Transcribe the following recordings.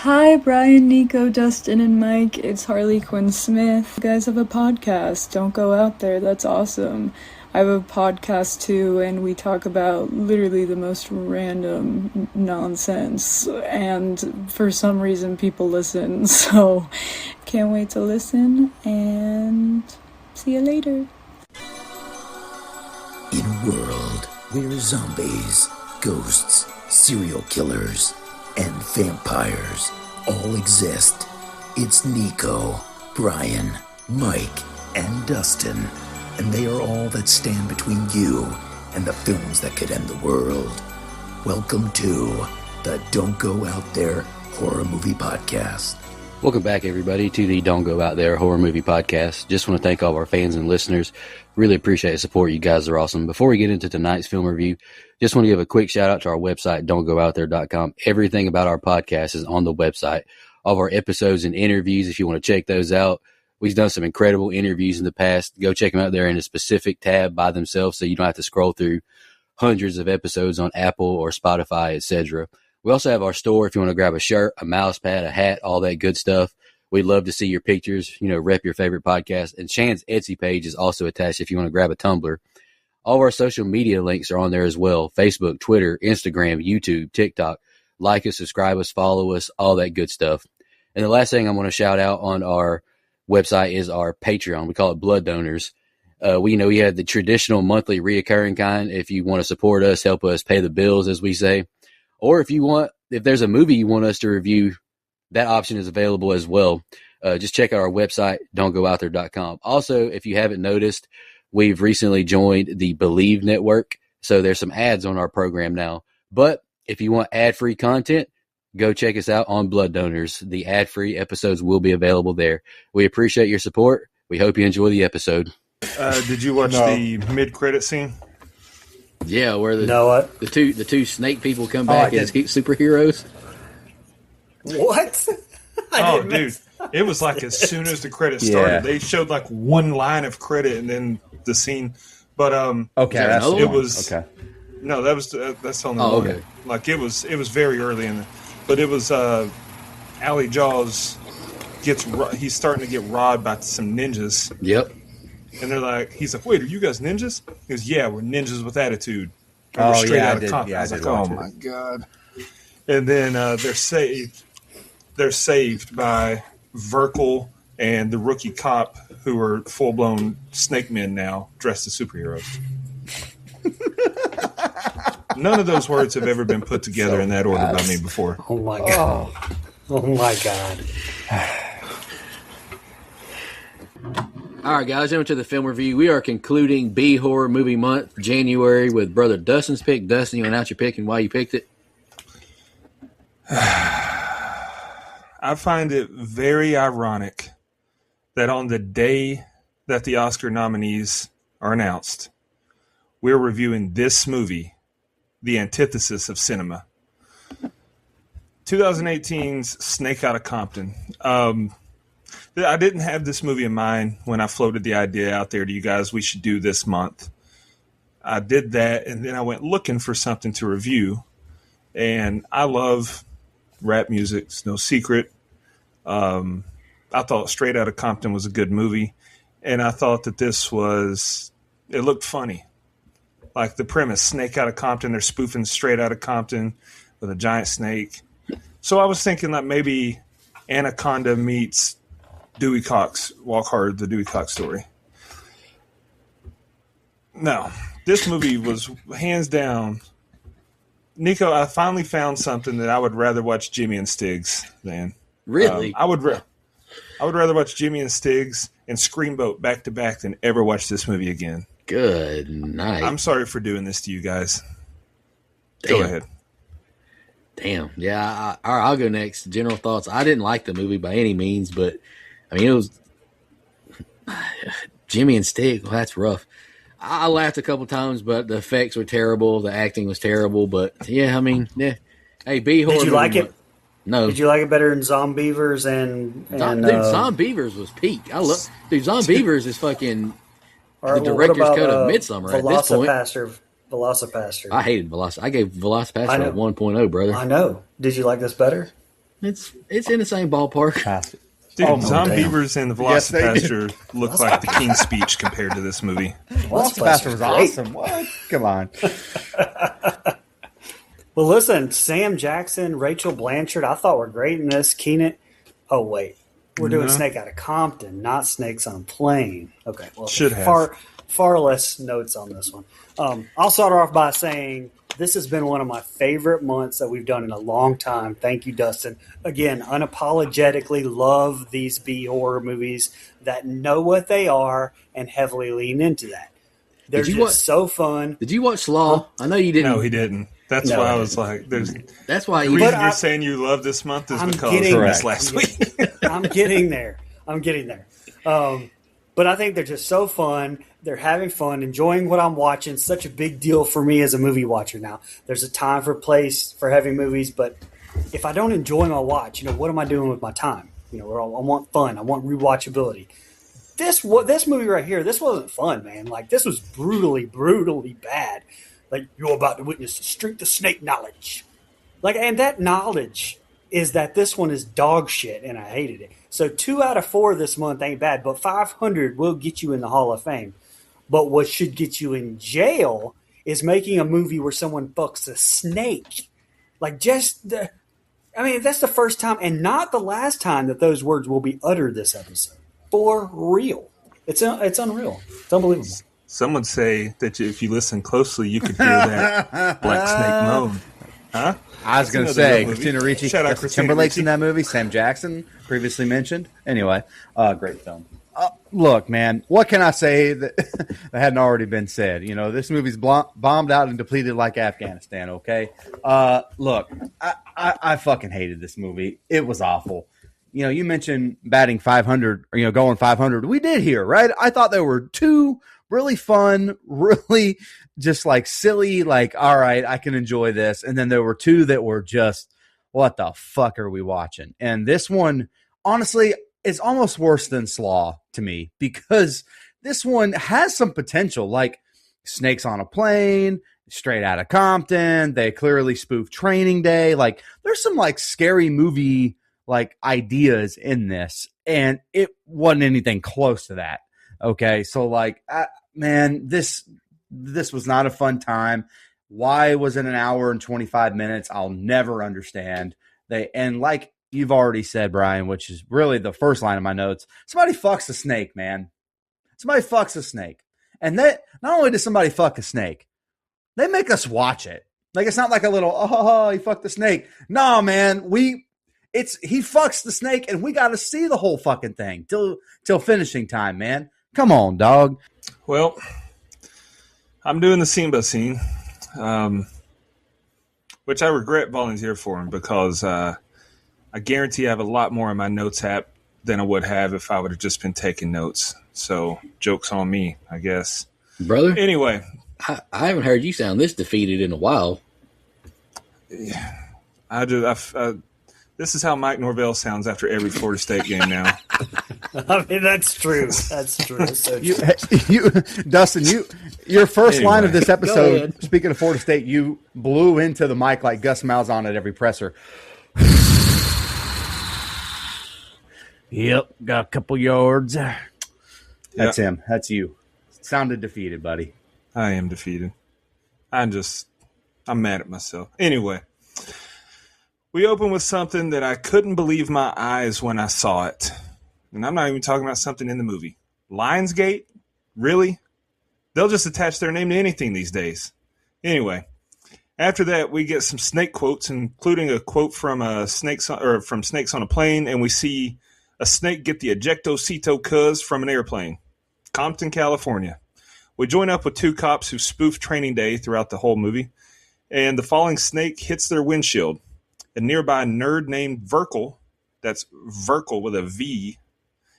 Hi, Brian, Nico, Dustin, and Mike. It's Harley Quinn Smith. You guys have a podcast. Don't go out there. That's awesome. I have a podcast too, and we talk about literally the most random nonsense. And for some reason, people listen. So, can't wait to listen, and see you later. In a world where zombies, ghosts, serial killers, and vampires all exist, it's Nico, Brian, Mike, and Dustin, and they are all that stand between you and the films that could end the world. Welcome to the Don't Go Out There Horror Movie Podcast. Welcome back, everybody, to the Don't Go Out There Horror Movie Podcast. Just want to thank all of our fans and listeners. Really appreciate the support. You guys are awesome. Before we get into tonight's film review, just want to give a quick shout out to our website, don'tgoouthere.com. Everything about our podcast is on the website. All of our episodes and interviews, if you want to check those out. We've done some incredible interviews in the past. Go check them out there in a specific tab by themselves so you don't have to scroll through hundreds of episodes on Apple or Spotify, etc. We also have our store if you want to grab a shirt, a mouse pad, a hat, all that good stuff. We'd love to see your pictures, rep your favorite podcast. And Shan's Etsy page is also attached if you want to grab a tumbler. All of our social media links are on there as well. Facebook, Twitter, Instagram, YouTube, TikTok. Like us, subscribe us, follow us, all that good stuff. And the last thing I want to shout out on our website is our Patreon. We call it Blood Donors. We have the traditional monthly reoccurring kind. If you want to support us, help us pay the bills, as we say. Or if there's a movie you want us to review, that option is available as well. Just check out our website, don'tgoouthere.com. Also, if you haven't noticed, we've recently joined the Believe Network. So there's some ads on our program now. But if you want ad-free content, go check us out on Blood Donors. The ad-free episodes will be available there. We appreciate your support. We hope you enjoy the episode. Did you watch the mid-credit scene? Yeah, where what? the two snake people come back as superheroes. What? Dude, it was like as soon as the credits started, they showed like one line of credit and then the scene. But that's no, that's only one. Okay. Like it was very early in but it was Alley Jaws he's starting to get robbed by some ninjas. Yep. And he's like, wait, are you guys ninjas? He goes, yeah, we're ninjas with attitude. And we're straight out of Compton. Yeah, I was like, oh my God. And then they're saved. They're saved by Verkel and the rookie cop, who are full-blown snake men now, dressed as superheroes. None of those words have ever been put together in that order by me before. Oh my God. Oh my God. All right, guys, into the film review. We are concluding B Horror Movie Month, January, with Brother Dustin's pick. Dustin, you announce your pick and why you picked it? I find it very ironic that on the day that the Oscar nominees are announced, we're reviewing this movie, the antithesis of cinema. 2018's Snake Outta Compton. I didn't have this movie in mind when I floated the idea out there to you guys we should do this month. I did that, and then I went looking for something to review. And I love rap music. It's no secret. I thought Straight Outta Compton was a good movie. And I thought that it looked funny. Like the premise, Snake Outta Compton, they're spoofing Straight Outta Compton with a giant snake. So I was thinking that maybe Anaconda meets Dewey Cox, Walk Hard, the Dewey Cox story. No, this movie was hands down. Nico, I finally found something that I would rather watch Jimmy and Stiggs than. Really? I would rather watch Jimmy and Stiggs and Screamboat back to back than ever watch this movie again. Good night. I'm sorry for doing this to you guys. Damn. Go ahead. Damn. Yeah. All right, I'll go next. General thoughts. I didn't like the movie by any means, but I mean, it was Jimmy and Stig. Well, that's rough. I laughed a couple times, but the effects were terrible. The acting was terrible. But yeah, I mean, yeah. Hey, B horror. Did you like it? No. Did you like it better than Zombievers and Zombievers was peak. Zombievers is fucking the director's cut of Midsummer at this point. Velocipaster. I hated Velocipaster. I gave Velocipaster a 1.0, brother. I know. Did you like this better? It's in the same ballpark. Pass it. Dude, Oh, damn. Zombievers and the Yes, they Velocipaster look like the King's Speech compared to this movie. Velocipaster was great. awesome. What? Come on. Well, listen, Sam Jackson, Rachel Blanchard, I thought were great in this. Keenan. Oh, wait. We're doing Snake Out of Compton, not Snakes on a Plane. Okay. Well, Should have. far less notes on this one. I'll start off by saying this has been one of my favorite months that we've done in a long time. Thank you, Dustin. Again, unapologetically love these B-horror movies that know what they are and heavily lean into that. They're just so fun. Did you watch Slaw? I know you didn't. No, he didn't. That's No, why I I was like, "There's." That's why The you. reason But you're I- saying you love this month is I'm because getting of this there. last week. I'm getting there. But I think they're just so fun. They're having fun, enjoying what I'm watching. Such a big deal for me as a movie watcher now. There's a time for place for heavy movies, but if I don't enjoy my watch, what am I doing with my time? I want fun. I want rewatchability. This movie right here, this wasn't fun, man. Like, this was brutally, brutally bad. Like, you're about to witness the strength of snake knowledge. Like, and that knowledge is that this one is dog shit, and I hated it. So 2 out of 4 this month ain't bad, but 500 will get you in the Hall of Fame. But what should get you in jail is making a movie where someone fucks a snake. Like, that's the first time and not the last time that those words will be uttered this episode. For real. It's unreal. It's unbelievable. Some would say that if you listen closely, you could hear that black snake moan. Huh? I was That's going to another say, good movie. Christina Ricci. Shout out Justin Christina Timberlake's Ricci. in that movie. Sam Jackson, previously mentioned. Anyway, great film. Look, man, what can I say that hadn't already been said? This movie's bombed out and depleted like Afghanistan, okay? Look, I fucking hated this movie. It was awful. You mentioned batting 500, or, going 500. We did here, right? I thought there were 2 really fun, really just like silly, like, all right, I can enjoy this. And then there were 2 that were just, what the fuck are we watching? And this one, honestly, is almost worse than Slaw to me, because this one has some potential, like Snakes on a Plane, Straight Outta Compton. They clearly spoof Training Day. Like, there's some like scary movie like ideas in this, and it wasn't anything close to that. Okay, so like, man, this was not a fun time. Why was it an hour and 25 minutes? I'll never understand. And like you've already said, Brian, which is really the first line of my notes, somebody fucks a snake, man. Somebody fucks a snake. And that, not only does somebody fuck a snake, they make us watch it. Like, it's not like a little, oh, he fucked the snake. No, man, he fucks the snake, and we got to see the whole fucking thing till finishing time, man. Come on, dog. Well, I'm doing the scene by scene, which I regret volunteering for him because I guarantee I have a lot more in my notes app than I would have if I would have just been taking notes. So, joke's on me, I guess. Brother, Anyway, I haven't heard you sound this defeated in a while. this is how Mike Norvell sounds after every Florida State game now. I mean, that's true. That's true. That's so true. You, Dustin, your first line of this Go episode, ahead. speaking of Florida State, you blew into the mic like Gus Malzahn at every presser. Yep, got a couple yards. That's him. That's you. Sounded defeated, buddy. I am defeated. I'm mad at myself. Anyway, we open with something that I couldn't believe my eyes when I saw it. And I'm not even talking about something in the movie. Lionsgate? Really? They'll just attach their name to anything these days. Anyway, after that, we get some snake quotes, including a quote from Snakes on a Plane, and we see a snake get the ejectocito cuz from an airplane. Compton, California. We join up with 2 cops who spoof Training Day throughout the whole movie, and the falling snake hits their windshield. A nearby nerd named Verkle, that's Verkle with a V,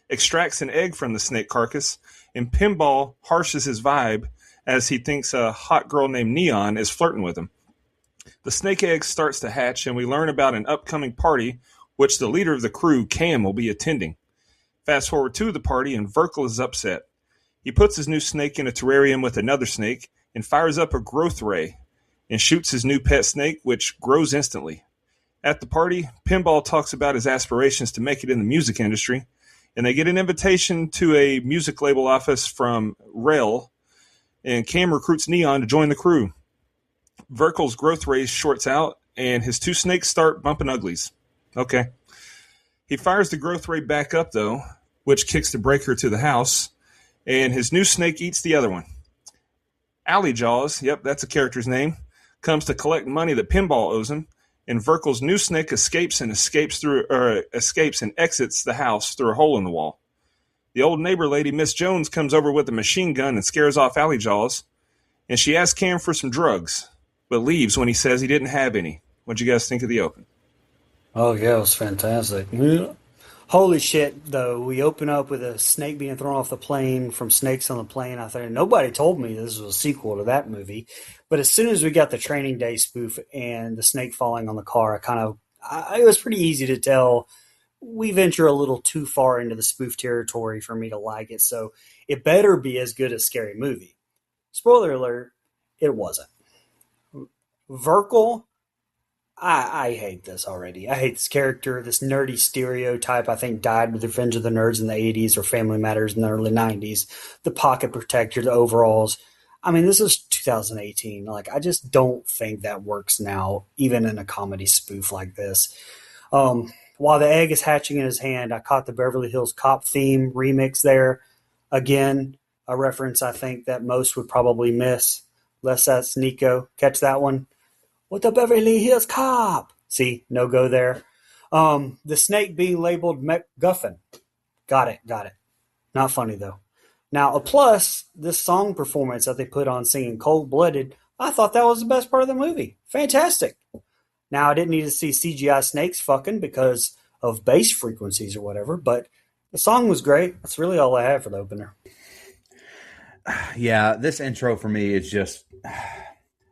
extracts an egg from the snake carcass, and Pinball harshes his vibe as he thinks a hot girl named Neon is flirting with him. The snake egg starts to hatch, and we learn about an upcoming party which the leader of the crew, Cam, will be attending. Fast forward to the party, and Verkle is upset. He puts his new snake in a terrarium with another snake and fires up a growth ray and shoots his new pet snake, which grows instantly. At the party, Pinball talks about his aspirations to make it in the music industry, and they get an invitation to a music label office from Rail, and Cam recruits Neon to join the crew. Verkel's growth ray shorts out, and his two snakes start bumping uglies. Okay. He fires the growth ray back up, though, which kicks the breaker to the house, and his new snake eats the other one. Alley Jaws, yep, that's a character's name, comes to collect money that Pinball owes him, and Verkel's new snake escapes and exits the house through a hole in the wall. The old neighbor lady, Miss Jones, comes over with a machine gun and scares off Alley Jaws, and she asks Cam for some drugs, but leaves when he says he didn't have any. What'd you guys think of the open? Oh yeah, it was fantastic. Yeah. Holy shit, though. We open up with a snake being thrown off the plane from Snakes on the Plane. I thought nobody told me this was a sequel to that movie. But as soon as we got the Training Day spoof and the snake falling on the car, it was pretty easy to tell we venture a little too far into the spoof territory for me to like it. So it better be as good as Scary Movie. Spoiler alert, it wasn't. Verkel, I hate this already. I hate this character, this nerdy stereotype I think died with Revenge of the Nerds in the 80s or Family Matters in the early 90s. The pocket protector, the overalls. I mean, this is 2018. Like, I just don't think that works now, even in a comedy spoof like this. While the egg is hatching in his hand, I caught the Beverly Hills Cop theme remix there. Again, a reference I think that most would probably miss. Less that's Nico. Catch that one? What the Beverly Hills Cop? See, no go there. The snake being labeled MacGuffin. Got it. Not funny, though. Now, a plus, this song performance that they put on singing Cold Blooded, I thought that was the best part of the movie. Fantastic. Now, I didn't need to see CGI snakes fucking because of bass frequencies or whatever, but the song was great. That's really all I had for the opener. Yeah, this intro for me is just...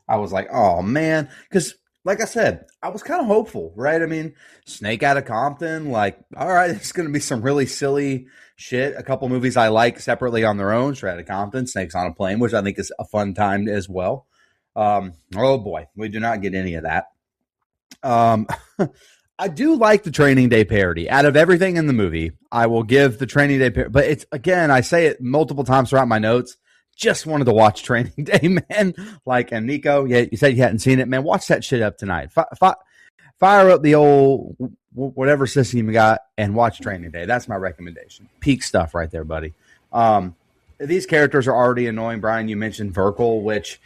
I was like, oh, man. Because, like I said, I was kind of hopeful, right? I mean, Snake out of Compton, like, all right, it's going to be some really silly shit. A couple movies I like separately on their own, Straight Outta Compton, Snakes on a Plane, which I think is a fun time as well. Oh, boy, we do not get any of that. I do like the Training Day parody. Out of everything in the movie, I will give the Training Day parody. But it's, again, I say it multiple times throughout my notes. Just wanted to watch Training Day, man. Like, and Nico, yeah, you said you hadn't seen it, man. Watch that shit up tonight. Fire up the old whatever system you got and watch Training Day. That's my recommendation. Peak stuff right there, buddy. These characters are already annoying. Brian, you mentioned Verkel, which,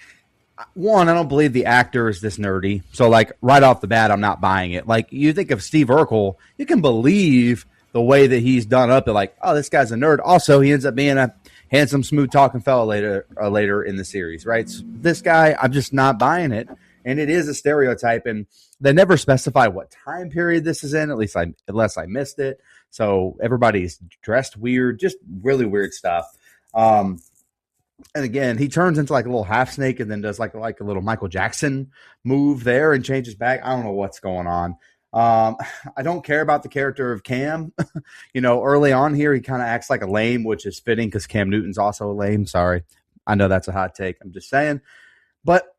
one, I don't believe the actor is this nerdy. So, like, right off the bat, I'm not buying it. Like, you think of Steve Urkel, you can believe the way that he's done up. They're like, oh, this guy's a nerd. Also, he ends up being a handsome, smooth-talking fella later in the series, right? So this guy, I'm just not buying it, and it is a stereotype, and they never specify what time period this is in, unless I missed it. So everybody's dressed weird, just really weird stuff. And again, he turns into like a little half snake and then does like a little Michael Jackson move there and changes back. I don't know what's going on. I don't care about the character of Cam. Early on here, he kind of acts like a lame, which is fitting because Cam Newton's also a lame. Sorry. I know that's a hot take. I'm just saying. But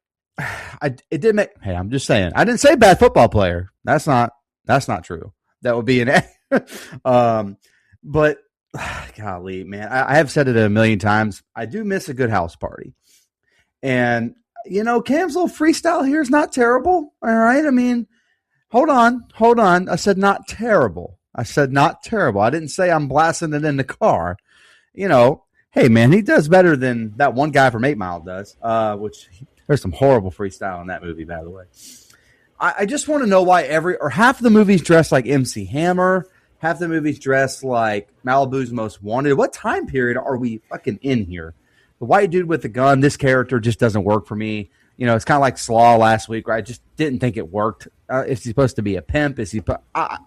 it did make, hey, I'm just saying. I didn't say bad football player. That's not true. That would be an, but golly, man, I have said it a million times. I do miss a good house party. And, Cam's little freestyle here is not terrible. All right. I mean, Hold on. I said not terrible. I didn't say I'm blasting it in the car. Hey, man, he does better than that one guy from 8 Mile does, which there's some horrible freestyle in that movie, by the way. I just want to know why half of the movies dressed like MC Hammer, half the movies dressed like Malibu's Most Wanted. What time period are we fucking in here? The white dude with the gun, this character just doesn't work for me. It's kind of like Slaw last week, where I just didn't think it worked. Is he supposed to be a pimp? I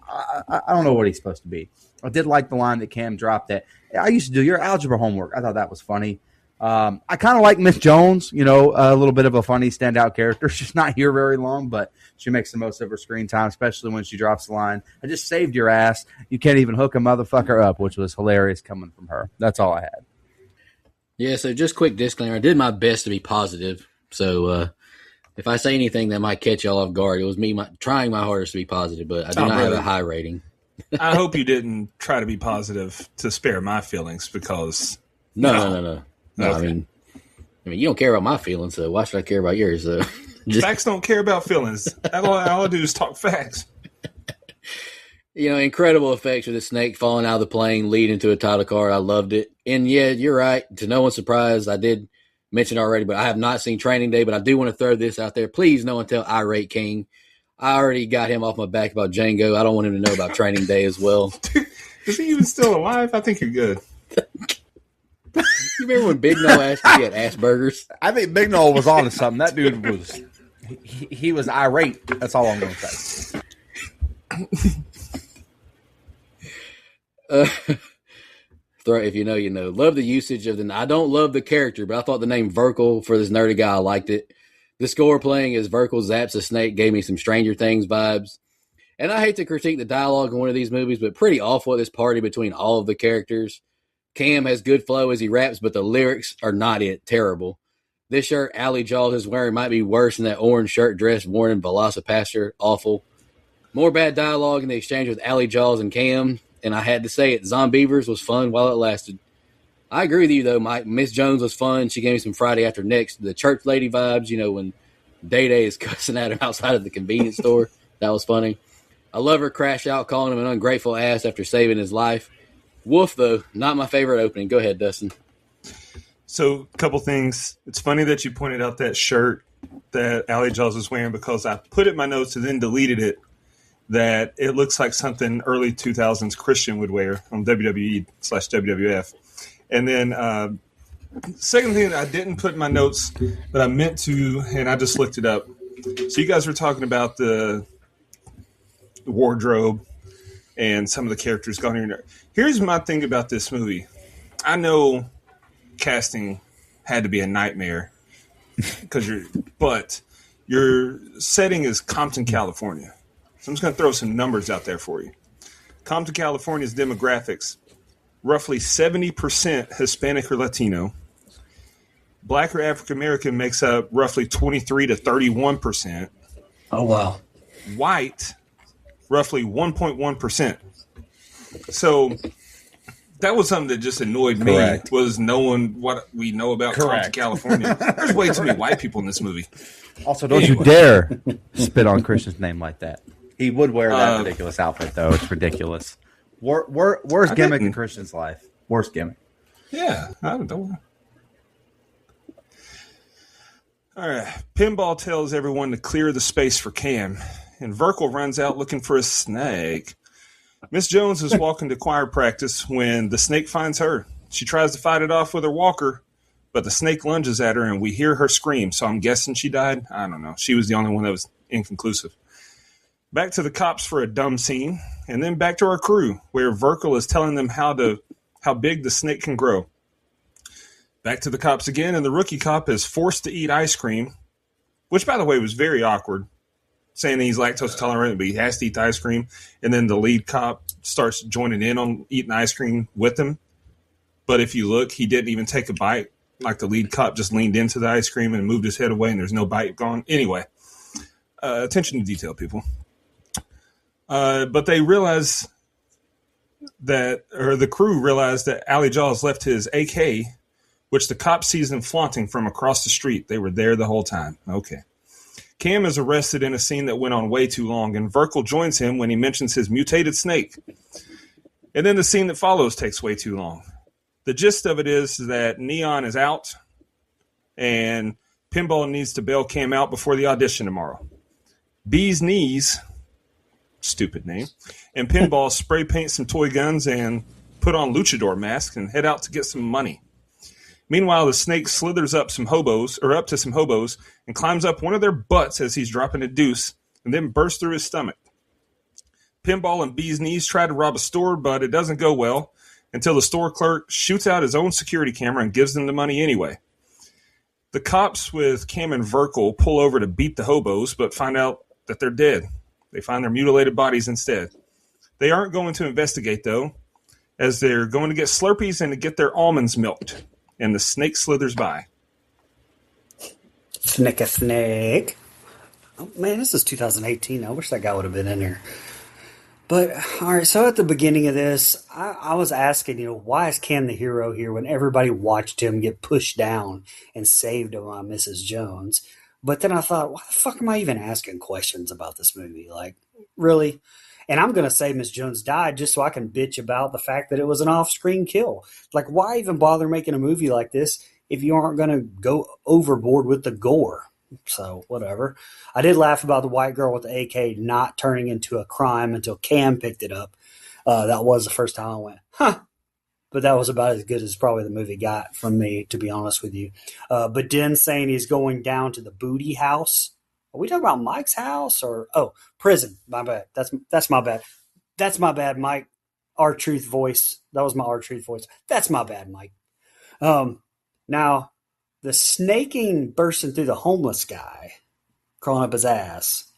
don't know what he's supposed to be. I did like the line that Cam dropped that I used to do your algebra homework. I thought that was funny. I kind of like Miss Jones, a little bit of a funny standout character. She's not here very long, but she makes the most of her screen time, especially when she drops the line, I just saved your ass. You can't even hook a motherfucker up, which was hilarious coming from her. That's all I had. Yeah, so just quick disclaimer. I did my best to be positive. So If I say anything that might catch y'all off guard, it was me trying my hardest to be positive, but I do not have a high rating. I hope you didn't try to be positive to spare my feelings because No. Okay. I mean, you don't care about my feelings, so why should I care about yours? Facts don't care about feelings. All I do is talk facts. Incredible effects with the snake falling out of the plane, leading to a title card. I loved it. And yeah, you're right. To no one's surprise, I did mention already, but I have not seen Training Day, but I do want to throw this out there. Please no one tell Irate King. I already got him off my back about Django. I don't want him to know about Training Day as well. Is he even still alive? I think you're good. You remember when Big Noel asked if he had Asperger's? I think Big Noel was on to something. That dude was he was irate. That's all I'm going to say. If you know, you know. Love the usage of I don't love the character, but I thought the name Verkle for this nerdy guy, I liked it. The score playing as Verkle zaps a snake gave me some Stranger Things vibes. And I hate to critique the dialogue in one of these movies, but pretty awful at this party between all of the characters. Cam has good flow as he raps, but the lyrics are not it. Terrible. This shirt Allie Jaws is wearing might be worse than that orange shirt dress worn in Velocipaster. Awful. More bad dialogue in the exchange with Allie Jaws and Cam. And I had to say it, Zombievers was fun while it lasted. I agree with you, though, Mike. Miss Jones was fun. She gave me some Friday After Next. The church lady vibes, when Day-Day is cussing at him outside of the convenience store. That was funny. I love her crash out calling him an ungrateful ass after saving his life. Wolf, though, not my favorite opening. Go ahead, Dustin. So, a couple things. It's funny that you pointed out that shirt that Allie Jaws was wearing because I put it in my notes and then deleted it. That it looks like something early 2000s Christian would wear on WWE/WWF. And then second thing that I didn't put in my notes, but I meant to, and I just looked it up. So you guys were talking about the wardrobe and some of the characters going in there. Here's my thing about this movie. I know casting had to be a nightmare but your setting is Compton, California. So I'm just going to throw some numbers out there for you. Compton, California's demographics, roughly 70% Hispanic or Latino. Black or African American makes up roughly 23 to 31%. Oh, wow. White, roughly 1.1%. So that was something that just annoyed me, was knowing what we know about Compton, California. There's way too many white people in this movie. Also, don't you dare spit on Christian's name like that. He would wear that ridiculous outfit, though. It's ridiculous. Worst gimmick in Christian's life. Worst gimmick. Yeah, I don't know. All right. Pinball tells everyone to clear the space for Cam, and Verkle runs out looking for a snake. Miss Jones is walking to choir practice when the snake finds her. She tries to fight it off with her walker, but the snake lunges at her, and we hear her scream, so I'm guessing she died. I don't know. She was the only one that was inconclusive. Back to the cops for a dumb scene, and then back to our crew, where Verkle is telling them how big the snake can grow. Back to the cops again, and the rookie cop is forced to eat ice cream, which, by the way, was very awkward, saying that he's lactose tolerant, but he has to eat the ice cream, and then the lead cop starts joining in on eating ice cream with him. But if you look, he didn't even take a bite. Like the lead cop just leaned into the ice cream and moved his head away, and there's no bite gone. Anyway, attention to detail, people. But they realize the crew realized that Allie Jaws left his AK, which the cop sees them flaunting from across the street. They were there the whole time. Okay. Cam is arrested in a scene that went on way too long, and Verkle joins him when he mentions his mutated snake. And then the scene that follows takes way too long. The gist of it is that Neon is out, and Pinball needs to bail Cam out before the audition tomorrow. Bee's Knees, stupid name, and Pinball spray paint some toy guns and put on luchador masks and head out to get some money. Meanwhile, the snake slithers up to some hobos and climbs up one of their butts as he's dropping a deuce and then bursts through his stomach. Pinball and Bee's Knees try to rob a store, but it doesn't go well until the store clerk shoots out his own security camera and gives them the money anyway. The cops with Cam and Verkle pull over to beat the hobos, but find out that they're dead. They find their mutilated bodies instead. They aren't going to investigate, though, as they're going to get Slurpees and to get their almonds milked. And the snake slithers by. Snake. Oh, man, this is 2018. I wish that guy would have been in here. But all right, so at the beginning of this, I was asking, why is Cam the hero here when everybody watched him get pushed down and saved by Mrs. Jones? But then I thought, why the fuck am I even asking questions about this movie? Like, really? And I'm gonna say Miss Jones died just so I can bitch about the fact that it was an off-screen kill. Like, why even bother making a movie like this if you aren't gonna go overboard with the gore? So whatever. I did laugh about the white girl with the AK not turning into a crime until Cam picked it up. That was the first time I went, huh. But that was about as good as probably the movie got from me, to be honest with you. But Den saying he's going down to the booty house. Are we talking about Mike's house or prison? My bad. That's my bad. That's my bad, Mike. Our truth voice. That was my our truth voice. That's my bad, Mike. Now the snaking bursting through the homeless guy, crawling up his ass,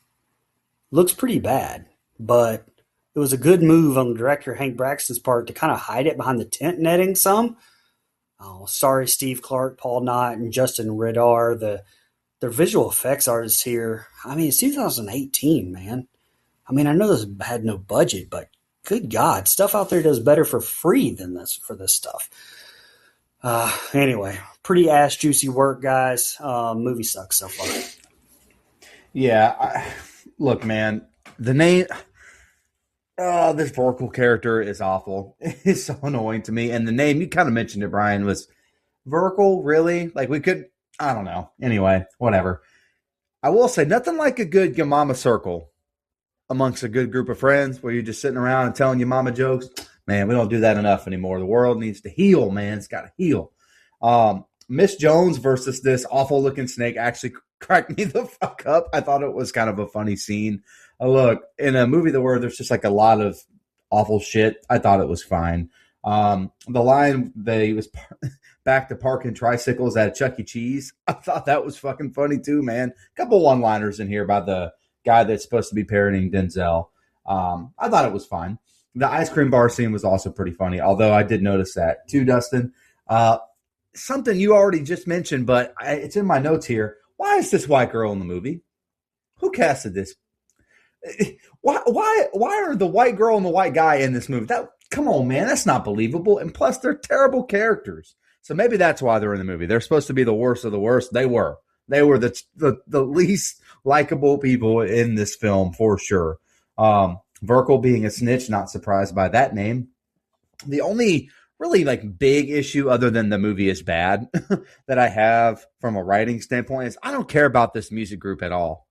looks pretty bad, but it was a good move on the director Hank Braxton's part to kind of hide it behind the tent netting some. Oh, sorry, Steve Clark, Paul Knott, and Justin Ridar, their visual effects artists here. I mean, it's 2018, man. I mean, I know this had no budget, but good God, stuff out there does better for free than this for this stuff. Anyway, pretty ass juicy work, guys. Movie sucks so far. Yeah, look, man, the name. This Vorkal character is awful. It's so annoying to me. And the name, you kind of mentioned it, Brian, was Vorkal, really? Like, we could, I don't know. Anyway, whatever. I will say, nothing like a good your mama circle amongst a good group of friends where you're just sitting around and telling your mama jokes. Man, we don't do that enough anymore. The world needs to heal, man. It's got to heal. Miss Jones versus this awful looking snake actually cracked me the fuck up. I thought it was kind of a funny scene. Look, in a movie where there's just like a lot of awful shit, I thought it was fine. The line they was back to parking tricycles at Chuck E. Cheese, I thought that was fucking funny too, man. A couple one-liners in here by the guy that's supposed to be parodying Denzel. I thought it was fine. The ice cream bar scene was also pretty funny, although I did notice that too, Dustin. Something you already just mentioned, but it's in my notes here. Why is this white girl in the movie? Who casted this? Why are the white girl and the white guy in this movie? Come on, man, that's not believable. And plus, they're terrible characters. So maybe that's why they're in the movie. They're supposed to be the worst of the worst. They were the least likable people in this film for sure. Verkel being a snitch, not surprised by that name. The only really like big issue other than the movie is bad that I have from a writing standpoint is I don't care about this music group at all.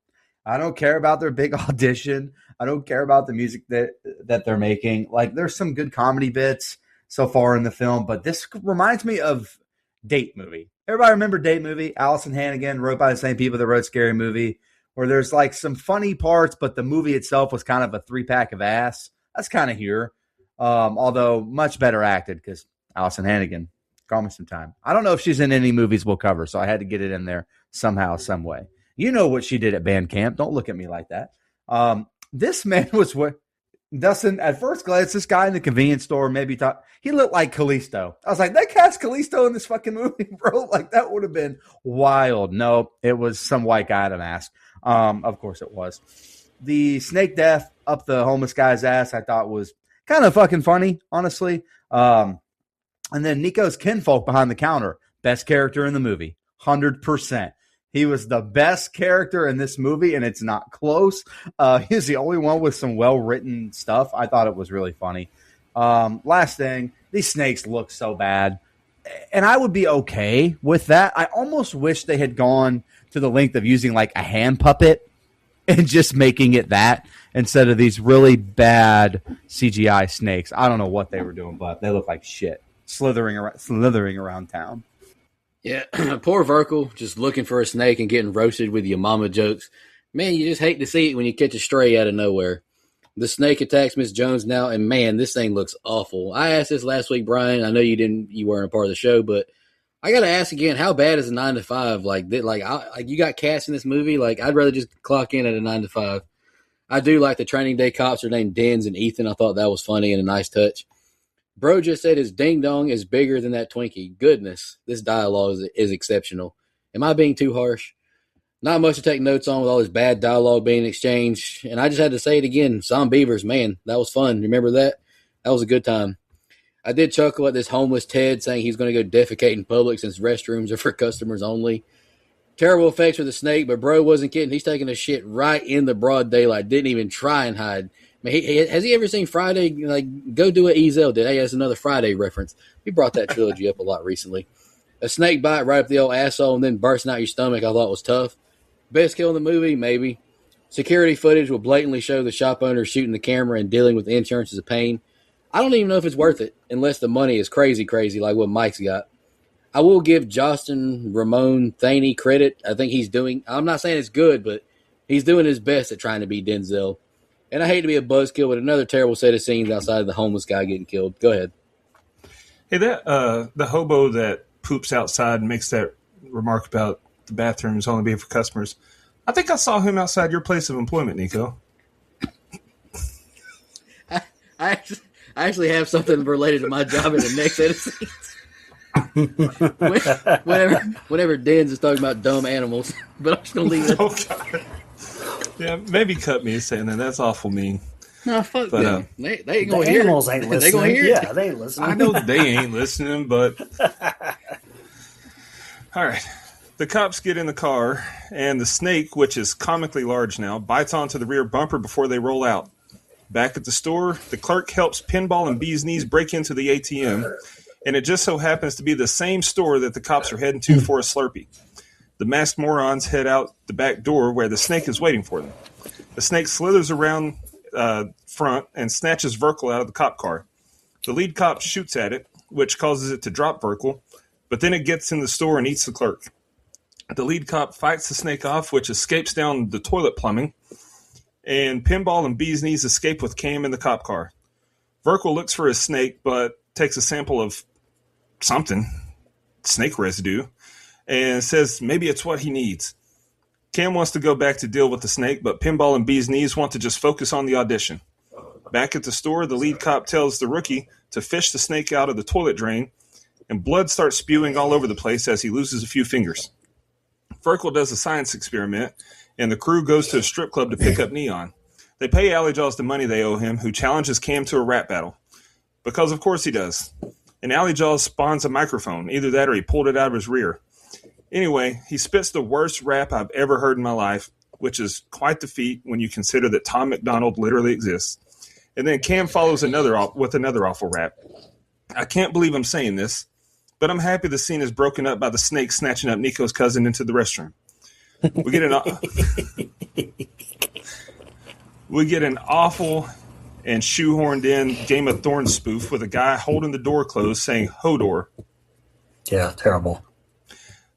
I don't care about their big audition. I don't care about the music that they're making. Like, there's some good comedy bits so far in the film, but this reminds me of Date Movie. Everybody remember Date Movie? Allison Hannigan, wrote by the same people that wrote Scary Movie, where there's like some funny parts, but the movie itself was kind of a 3-pack of ass. That's kind of here. Although much better acted because Allison Hannigan, call me some time. I don't know if she's in any movies we'll cover, so I had to get it in there somehow, some way. You know what she did at band camp. Don't look at me like that. This man was what Dustin, at first glance, this guy in the convenience store maybe thought he looked like Kalisto. I was like, they cast Kalisto in this fucking movie, bro. Like, that would have been wild. No, it was some white guy in a mask. Of course it was. The snake death up the homeless guy's ass, I thought was kind of fucking funny, honestly. And then Nico's kinfolk behind the counter, best character in the movie, 100%. He was the best character in this movie, and it's not close. He's the only one with some well-written stuff. I thought it was really funny. Last thing, these snakes look so bad, and I would be okay with that. I almost wish they had gone to the length of using like a hand puppet and just making it that instead of these really bad CGI snakes. I don't know what they were doing, but they look like shit, slithering around town. Yeah, poor Verkel, just looking for a snake and getting roasted with your mama jokes. Man, you just hate to see it when you catch a stray out of nowhere. The snake attacks Miss Jones now, and man, this thing looks awful. I asked this last week, Brian. I know you weren't a part of the show, but I got to ask again, how bad is a 9 to 5? Like you got cast in this movie? Like, I'd rather just clock in at a 9 to 5. I do like the training day cops are named Dens and Ethan. I thought that was funny and a nice touch. Bro just said his ding dong is bigger than that Twinkie. Goodness, this dialogue is exceptional. Am I being too harsh? Not much to take notes on with all this bad dialogue being exchanged. And I just had to say it again. Zombievers, man, that was fun. Remember that? That was a good time. I did chuckle at this homeless Ted saying he's going to go defecate in public since restrooms are for customers only. Terrible effects for the snake, but bro wasn't kidding. He's taking a shit right in the broad daylight. Didn't even try and hide. I mean, has he ever seen Friday? Like, go do what Ezel did. Hey, that's another Friday reference. He brought that trilogy up a lot recently. A snake bite right up the old asshole and then bursting out your stomach I thought was tough. Best kill in the movie? Maybe. Security footage will blatantly show the shop owner shooting the camera and dealing with insurance as a pain. I don't even know if it's worth it unless the money is crazy like what Mike's got. I will give Justin Ramon Thaney credit. I think he's doing – I'm not saying it's good, but he's doing his best at trying to be Denzel. And I hate to be a buzzkill, but another terrible set of scenes outside of the homeless guy getting killed. Go ahead. Hey, that the hobo that poops outside and makes that remark about the bathrooms only being for customers. I think I saw him outside your place of employment, Nico. I actually have something related to my job in the next set of scenes. whenever Dan's is talking about dumb animals, but I'm just gonna leave it. Oh, God. Yeah, maybe cut me saying that. That's awful mean. No, fuck them. They ain't gonna the hear animals it. Ain't listening. They gonna hear yeah, it. they ain't listening. I know they ain't listening, but all right. The cops get in the car, and the snake, which is comically large now, bites onto the rear bumper before they roll out. Back at the store, the clerk helps Pinball and Bee's Knees break into the ATM, and it just so happens to be the same store that the cops are heading to for a Slurpee. The masked morons head out the back door where the snake is waiting for them. The snake slithers around front and snatches Verkle out of the cop car. The lead cop shoots at it, which causes it to drop Verkle, but then it gets in the store and eats the clerk. The lead cop fights the snake off, which escapes down the toilet plumbing, and Pinball and Bee's Knees escape with Cam in the cop car. Verkle looks for his snake, but takes a sample of something, snake residue, and says maybe it's what he needs. Cam wants to go back to deal with the snake, but Pinball and Bee's Knees want to just focus on the audition. Back at the store, the lead cop tells the rookie to fish the snake out of the toilet drain, and blood starts spewing all over the place as he loses a few fingers. Verkle does a science experiment, and the crew goes to a strip club to pick up Neon. They pay Alleyjaws the money they owe him, who challenges Cam to a rap battle. Because of course he does. And Alleyjaws spawns a microphone. Either that or he pulled it out of his rear. Anyway, he spits the worst rap I've ever heard in my life, which is quite the feat when you consider that Tom McDonald literally exists. And then Cam follows with another awful rap. I can't believe I'm saying this, but I'm happy the scene is broken up by the snake snatching up Nico's cousin into the restroom. We get an awful and shoehorned in Game of Thrones spoof with a guy holding the door closed saying Hodor. Yeah, terrible.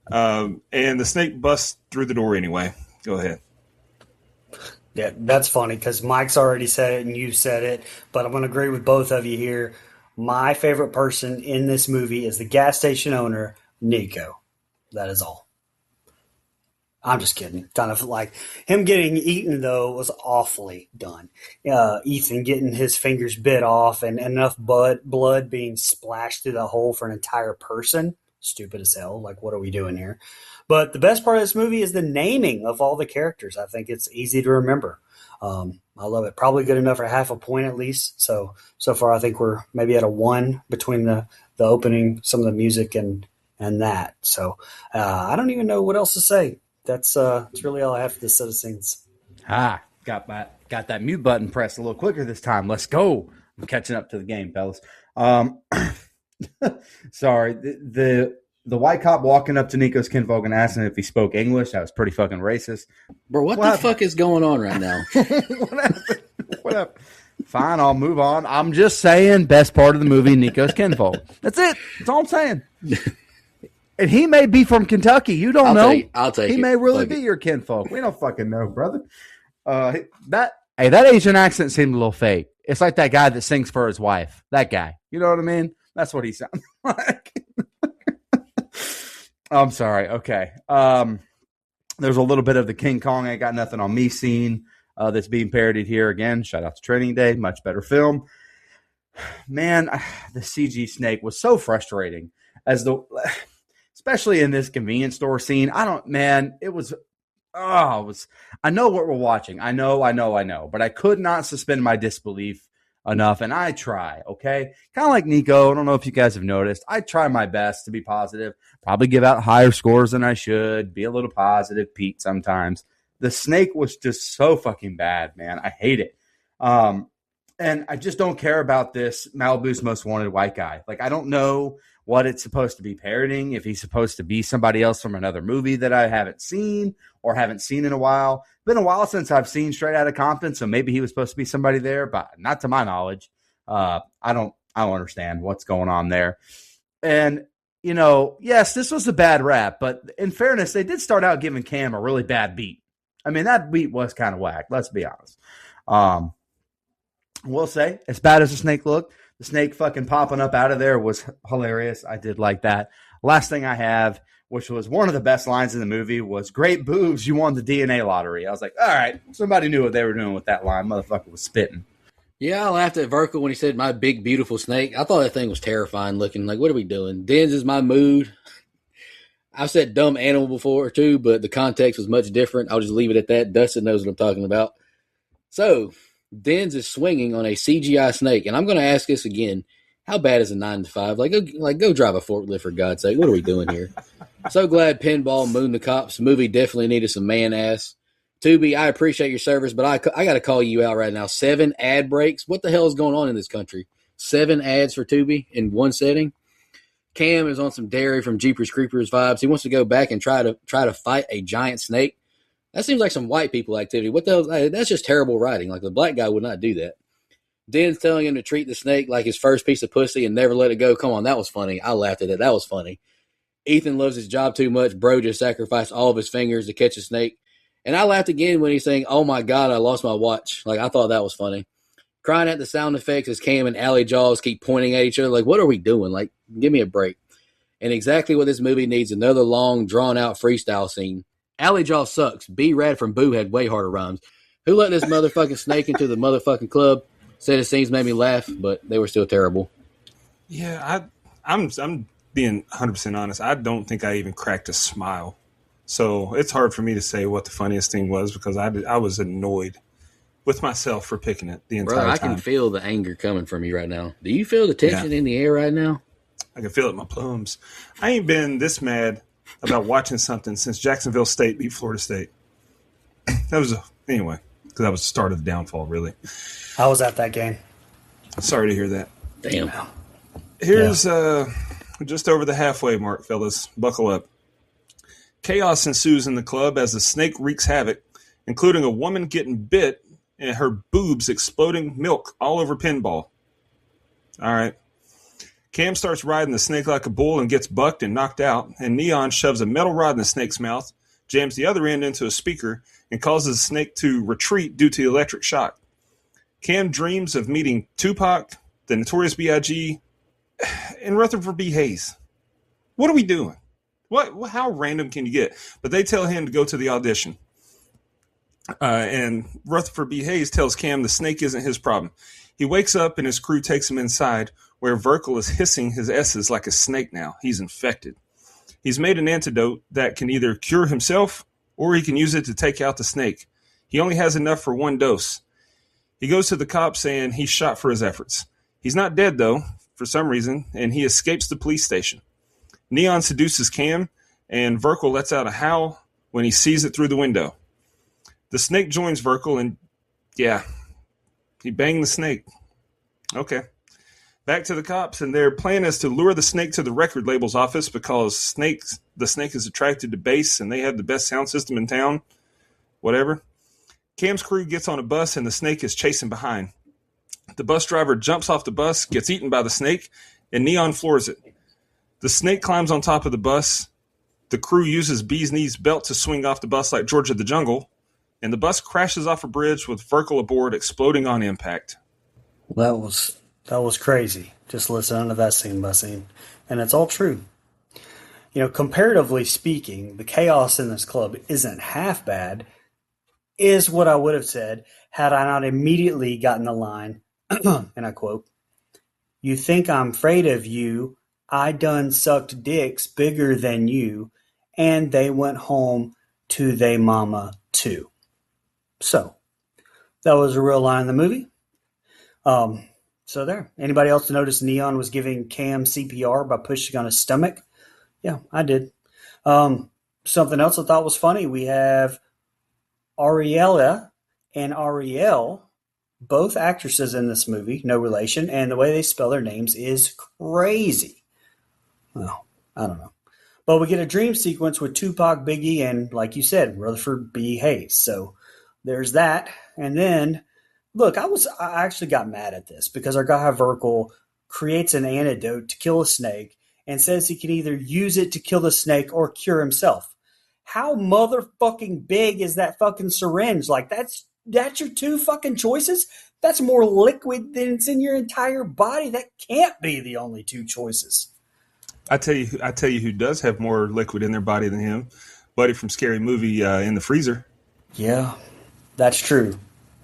And the snake busts through the door anyway. Go ahead. Yeah, that's funny because Mike's already said it and you said it, but I'm going to agree with both of you here. My favorite person in this movie is the gas station owner, Nico. That is all. I'm just kidding. Kind of like him getting eaten, though, was awfully done. Ethan getting his fingers bit off and enough blood being splashed through the hole for an entire person. Stupid as hell. Like, what are we doing here? But the best part of this movie is the naming of all the characters. I think it's easy to remember. I love it. Probably good enough for half a point at least. So far, I think we're maybe at a 1 between the opening, some of the music, and that. So I don't even know what else to say. That's really all I have for this set of scenes. Got that mute button pressed a little quicker this time. Let's go. I'm catching up to the game, fellas. Sorry. The white cop walking up to Nico's kinfolk and asking if he spoke English, that was pretty fucking racist. Bro, what the fuck is going on right now? What happened? Fine, I'll move on. I'm just saying, best part of the movie, Nico's kinfolk. That's it. That's all I'm saying. And he may be from Kentucky. You don't know. I'll take it. He may really be your kinfolk. We don't fucking know, brother. That Asian accent seemed a little fake. It's like that guy that sings for his wife. That guy. You know what I mean? That's what he sounds like. I'm sorry. Okay. There's a little bit of the King Kong Ain't Got Nothing on Me scene that's being parodied here again. Shout out to Training Day. Much better film. Man, the CG snake was so frustrating especially in this convenience store scene. It was I know what we're watching. I know, but I could not suspend my disbelief enough, and I try, okay? Kind of like Nico. I don't know if you guys have noticed. I try my best to be positive, probably give out higher scores than I should, be a little positive Pete sometimes. The snake was just so fucking bad, man. I hate it. And I just don't care about this Malibu's Most Wanted white guy. Like, I don't know what it's supposed to be parodying, if he's supposed to be somebody else from another movie that I haven't seen or haven't seen in a while. Been a while since I've seen Straight Outta Compton, so maybe he was supposed to be somebody there, but not to my knowledge. I don't understand what's going on there. And, you know, yes, this was a bad rap, but in fairness, they did start out giving Cam a really bad beat. I mean, that beat was kind of whack, let's be honest. We'll say, as bad as the snake looked, the snake fucking popping up out of there was hilarious. I did like that. Last thing I have, which was one of the best lines in the movie, was "Great boobs, you won the DNA lottery." I was like, all right, somebody knew what they were doing with that line. Motherfucker was spitting. Yeah, I laughed at Verkle when he said, "My big, beautiful snake." I thought that thing was terrifying looking. Like, what are we doing? Dens is my mood. I've said dumb animal before, too, but the context was much different. I'll just leave it at that. Dustin knows what I'm talking about. So, Dens is swinging on a CGI snake, and I'm going to ask this again. How bad is a 9 to 5? Go drive a forklift, for God's sake. What are we doing here? So glad Pinball mooned the cops. The movie definitely needed some man ass. Tubi, I appreciate your service, but I got to call you out right now. 7 ad breaks. What the hell is going on in this country? 7 ads for Tubi in one setting. Cam is on some Derry from Jeepers Creepers vibes. He wants to go back and try to fight a giant snake. That seems like some white people activity. What the hell? That's just terrible writing. Like, the black guy would not do that. Den's telling him to treat the snake like his first piece of pussy and never let it go. Come on, that was funny. I laughed at it. That was funny. Ethan loves his job too much. Bro just sacrificed all of his fingers to catch a snake. And I laughed again when he's saying, "Oh my God, I lost my watch." Like, I thought that was funny. Crying at the sound effects as Cam and Alley Jaws keep pointing at each other. Like, what are we doing? Like, give me a break. And exactly what this movie needs, another long, drawn-out freestyle scene. Alley Jaws sucks. B-Rad from Boo had way harder rhymes. Who let this motherfucking snake into the motherfucking club? Said his scenes made me laugh, but they were still terrible. Yeah, I'm being 100% honest. I don't think I even cracked a smile. So it's hard for me to say what the funniest thing was because I was annoyed with myself for picking it the entire time. Bro, I time. can feel the anger coming from you right now. Do you feel the tension in the air right now? I can feel it in my plums. I ain't been this mad about watching something since Jacksonville State beat Florida State. Anyway, because that was the start of the downfall, really. I was at that game. Sorry to hear that. Damn. Here's just over the halfway mark, fellas. Buckle up. Chaos ensues in the club as the snake wreaks havoc, including a woman getting bit and her boobs exploding milk all over Pinball. All right. Cam starts riding the snake like a bull and gets bucked and knocked out, and Neon shoves a metal rod in the snake's mouth, jams the other end into a speaker, and causes the snake to retreat due to electric shock. Cam dreams of meeting Tupac, the Notorious B.I.G., and Rutherford B. Hayes. What are we doing? How random can you get? But they tell him to go to the audition. And Rutherford B. Hayes tells Cam the snake isn't his problem. He wakes up and his crew takes him inside, where Verkle is hissing his S's like a snake now. He's infected. He's made an antidote that can either cure himself or he can use it to take out the snake. He only has enough for 1 dose. He goes to the cops saying he's shot for his efforts. He's not dead, though, for some reason, and he escapes the police station. Neon seduces Cam, and Verkle lets out a howl when he sees it through the window. The snake joins Verkle, and yeah, he banged the snake. Okay. Back to the cops, and their plan is to lure the snake to the record label's office because the snake is attracted to bass, and they have the best sound system in town. Whatever. Cam's crew gets on a bus, and the snake is chasing behind. The bus driver jumps off the bus, gets eaten by the snake, and Neon floors it. The snake climbs on top of the bus. The crew uses Bee's Knees belt to swing off the bus like George of the Jungle, and the bus crashes off a bridge with Verkle aboard, exploding on impact. That was crazy. Just listening to that scene by scene. And it's all true. You know, comparatively speaking, the chaos in this club isn't half bad, is what I would have said had I not immediately gotten the line, and I quote, "You think I'm afraid of you. I done sucked dicks bigger than you, and they went home to they mama too. So that was a real line in the movie. So there. Anybody else notice Neon was giving Cam CPR by pushing on his stomach? Yeah, I did. Something else I thought was funny. We have Ariella and Ariel, both actresses in this movie, no relation, and the way they spell their names is crazy. Well, I don't know. But we get a dream sequence with Tupac, Biggie, and, like you said, Rutherford B. Hayes. So there's that. And then, look, I actually got mad at this because our guy Verkel creates an antidote to kill a snake and says he can either use it to kill the snake or cure himself. How motherfucking big is that fucking syringe? Like, that's your two fucking choices? That's more liquid than it's in your entire body. That can't be the only two choices. I tell you who does have more liquid in their body than him. Buddy from Scary Movie in the freezer. Yeah, that's true.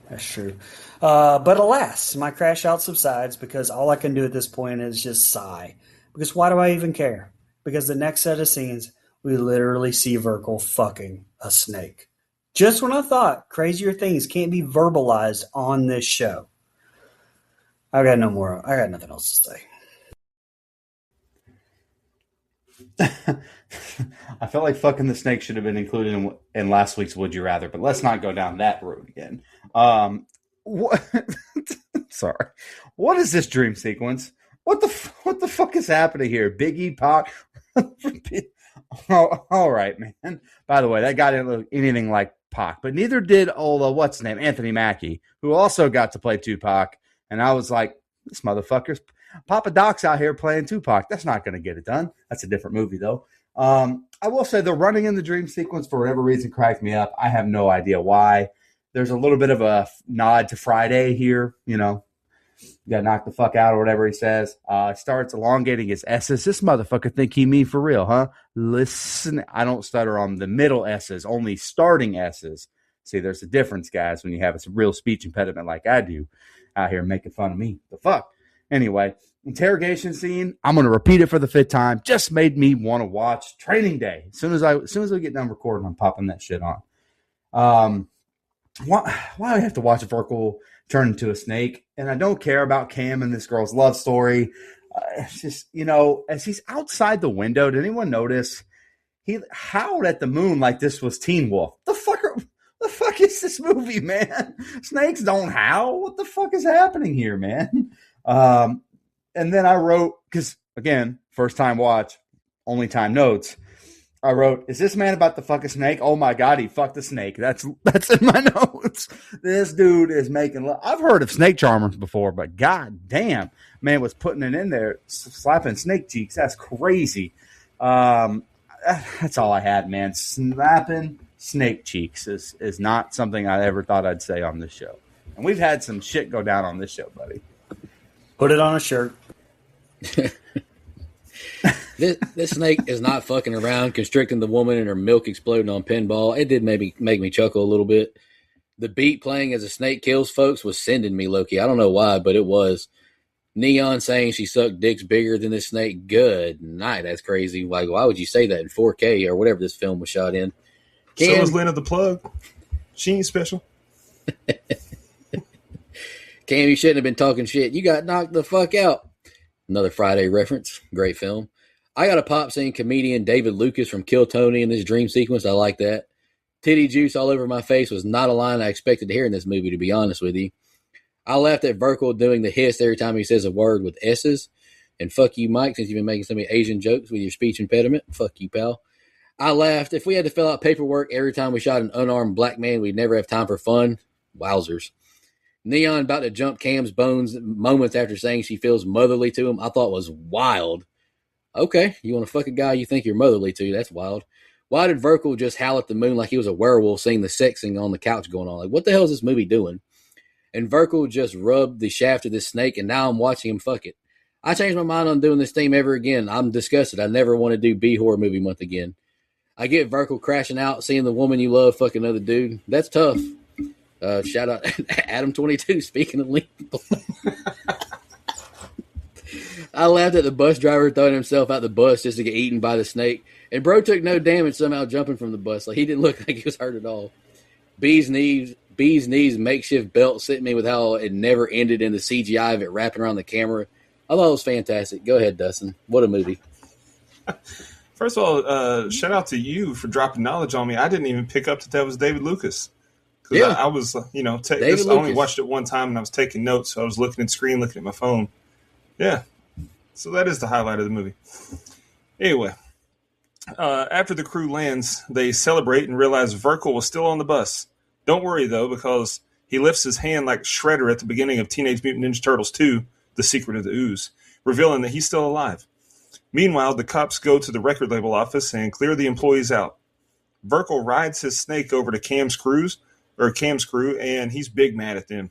That's true. But alas, my crash out subsides because all I can do at this point is just sigh. Because why do I even care? Because the next set of scenes, we literally see Verkel fucking a snake. Just when I thought crazier things can't be verbalized on this show. I got nothing else to say. I felt like fucking the snake should have been included in last week's Would You Rather, but let's not go down that road again. What? Sorry. What is this dream sequence? What the fuck is happening here? Biggie, Pac. Oh, all right, man. By the way, that guy didn't look anything like Pac, but neither did what's his name, Anthony Mackie, who also got to play Tupac. And I was like, this motherfucker's Papa Doc's out here playing Tupac. That's not going to get it done. That's a different movie, though. I will say the running in the dream sequence, for whatever reason, cracked me up. I have no idea why. There's a little bit of a nod to Friday here. You know, you got to knock the fuck out or whatever he says. Starts elongating his S's. This motherfucker think he me for real, huh? Listen, I don't stutter on the middle S's, only starting S's. See, there's a difference, guys, when you have a real speech impediment like I do out here making fun of me. The fuck? Anyway, interrogation scene. I'm going to repeat it for the fifth time. Just made me want to watch Training Day. As soon as we get done recording, I'm popping that shit on. Why do I have to watch Verkel turn into a snake? And I don't care about Cam and this girl's love story. It's just, you know, as he's outside the window, did anyone notice he howled at the moon like this was Teen Wolf? The fuck is this movie, man? Snakes don't howl. What the fuck is happening here, man? And then I wrote, because again, first time watch, only time notes. I wrote, is this man about to fuck a snake? Oh my God, he fucked a snake. That's in my notes. This dude is making love. I've heard of snake charmers before, but god damn, man was putting it in there, slapping snake cheeks. That's crazy. That's all I had, man. Slapping snake cheeks is not something I ever thought I'd say on this show. And we've had some shit go down on this show, buddy. Put it on a shirt. This snake is not fucking around, constricting the woman and her milk exploding on pinball. It did maybe make me chuckle a little bit. The beat playing as a snake kills folks was sending me, Loki. I don't know why, but it was. Neon saying she sucked dicks bigger than this snake. Good night. That's crazy. Like, why would you say that in 4K or whatever this film was shot in? So was Lena the Plug. She ain't special. Cam, you shouldn't have been talking shit. You got knocked the fuck out. Another Friday reference. Great film. I got a pop seeing comedian David Lucas from Kill Tony in this dream sequence. I like that. Titty juice all over my face was not a line I expected to hear in this movie, to be honest with you. I laughed at Verkel doing the hiss every time he says a word with S's. And fuck you, Mike, since you've been making so many Asian jokes with your speech impediment. Fuck you, pal. I laughed. If we had to fill out paperwork every time we shot an unarmed black man, we'd never have time for fun. Wowzers. Neon about to jump Cam's bones moments after saying she feels motherly to him, I thought was wild. Okay, you want to fuck a guy you think you're motherly to? That's wild. Why did Verkel just howl at the moon like he was a werewolf seeing the sexing on the couch going on? Like, what the hell is this movie doing? And Verkel just rubbed the shaft of this snake, and now I'm watching him fuck it. I changed my mind on doing this theme ever again. I'm disgusted. I never want to do B-horror movie month again. I get Verkel crashing out, seeing the woman you love fuck another dude. That's tough. Shout out Adam22, speaking of lethal. I laughed at the bus driver throwing himself out the bus just to get eaten by the snake. And bro took no damage somehow jumping from the bus. Like, he didn't look like he was hurt at all. Bee's knees makeshift belt sent me with how it never ended in the CGI of it wrapping around the camera. I thought it was fantastic. Go ahead, Dustin. What a movie. First of all, shout out to you for dropping knowledge on me. I didn't even pick up that was David Lucas. Because Yeah. I was, I Lucas. only watched it one time and I was taking notes. So I was looking at the screen, looking at my phone. Yeah. So that is the highlight of the movie. Anyway, after the crew lands, they celebrate and realize Verkle was still on the bus. Don't worry, though, because he lifts his hand like Shredder at the beginning of Teenage Mutant Ninja Turtles 2, The Secret of the Ooze, revealing that he's still alive. Meanwhile, the cops go to the record label office and clear the employees out. Verkle rides his snake over to Cam's crew, and he's big mad at them.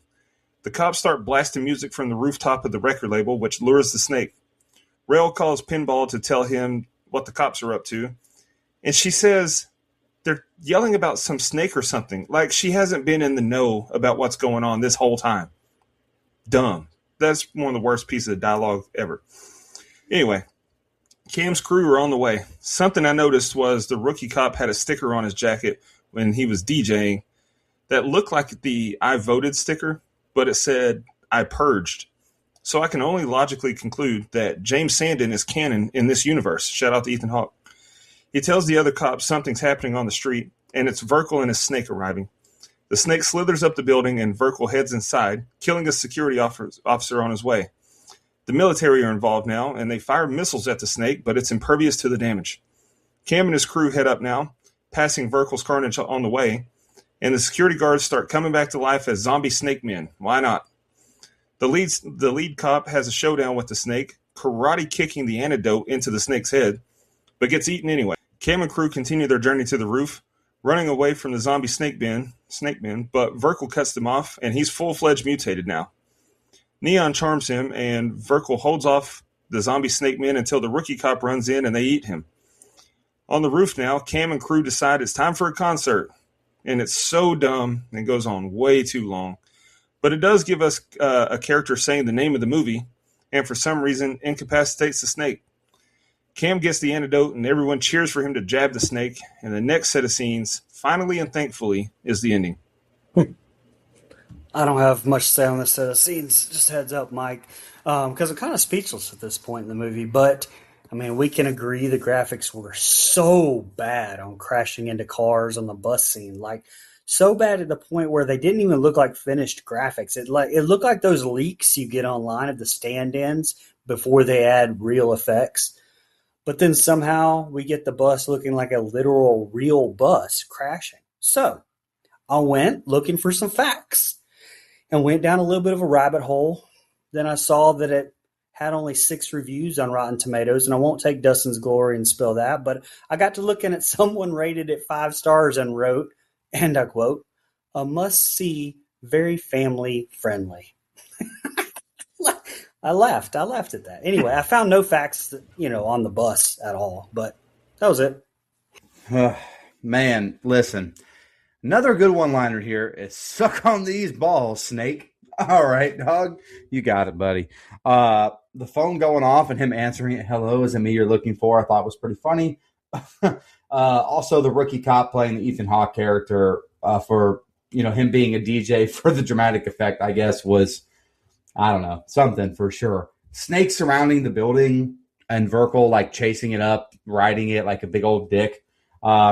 The cops start blasting music from the rooftop of the record label, which lures the snake. Rail calls Pinball to tell him what the cops are up to, and she says they're yelling about some snake or something, like she hasn't been in the know about what's going on this whole time. Dumb. That's one of the worst pieces of dialogue ever. Anyway, Cam's crew are on the way. Something I noticed was the rookie cop had a sticker on his jacket when he was DJing that looked like the I voted sticker, but it said I purged. So I can only logically conclude that James Sandin is canon in this universe. Shout out to Ethan Hawke. He tells the other cops something's happening on the street, and it's Verkle and his snake arriving. The snake slithers up the building, and Verkle heads inside, killing a security officer on his way. The military are involved now, and they fire missiles at the snake, but it's impervious to the damage. Cam and his crew head up now, passing Verkle's carnage on the way, and the security guards start coming back to life as zombie snake men. Why not? The lead cop has a showdown with the snake, karate kicking the antidote into the snake's head, but gets eaten anyway. Cam and crew continue their journey to the roof, running away from the zombie snake men, but Verkle cuts them off, and he's full-fledged mutated now. Neon charms him, and Verkle holds off the zombie snake men until the rookie cop runs in and they eat him. On the roof now, Cam and crew decide it's time for a concert, and it's so dumb and goes on way too long. But it does give us a character saying the name of the movie, and for some reason incapacitates the snake. Cam gets the antidote, and everyone cheers for him to jab the snake, and the next set of scenes, finally and thankfully, is the ending. I don't have much to say on this set of scenes. Just heads up, Mike, because I'm kind of speechless at this point in the movie. But, I mean, we can agree the graphics were so bad on crashing into cars on the bus scene. Like, so bad at the point where they didn't even look like finished graphics. It looked like those leaks you get online of the stand-ins before they add real effects. But then somehow we get the bus looking like a literal real bus crashing. So I went looking for some facts and went down a little bit of a rabbit hole. Then I saw that it had only 6 reviews on Rotten Tomatoes, and I won't take Dustin's glory and spill that, but I got to looking at someone rated it 5 stars and wrote, and I quote, "A must-see, very family-friendly." I laughed at that. Anyway, I found no facts, on the bus at all, but that was it. Man, listen. Another good one-liner here is suck on these balls, snake. All right, dog. You got it, buddy. The phone going off and him answering it, hello, is it me you're looking for? I thought was pretty funny. Also, the rookie cop playing the Ethan Hawke character for, him being a DJ for the dramatic effect, I guess, was, I don't know, something for sure. Snakes surrounding the building and Verkle, like, chasing it up, riding it like a big old dick.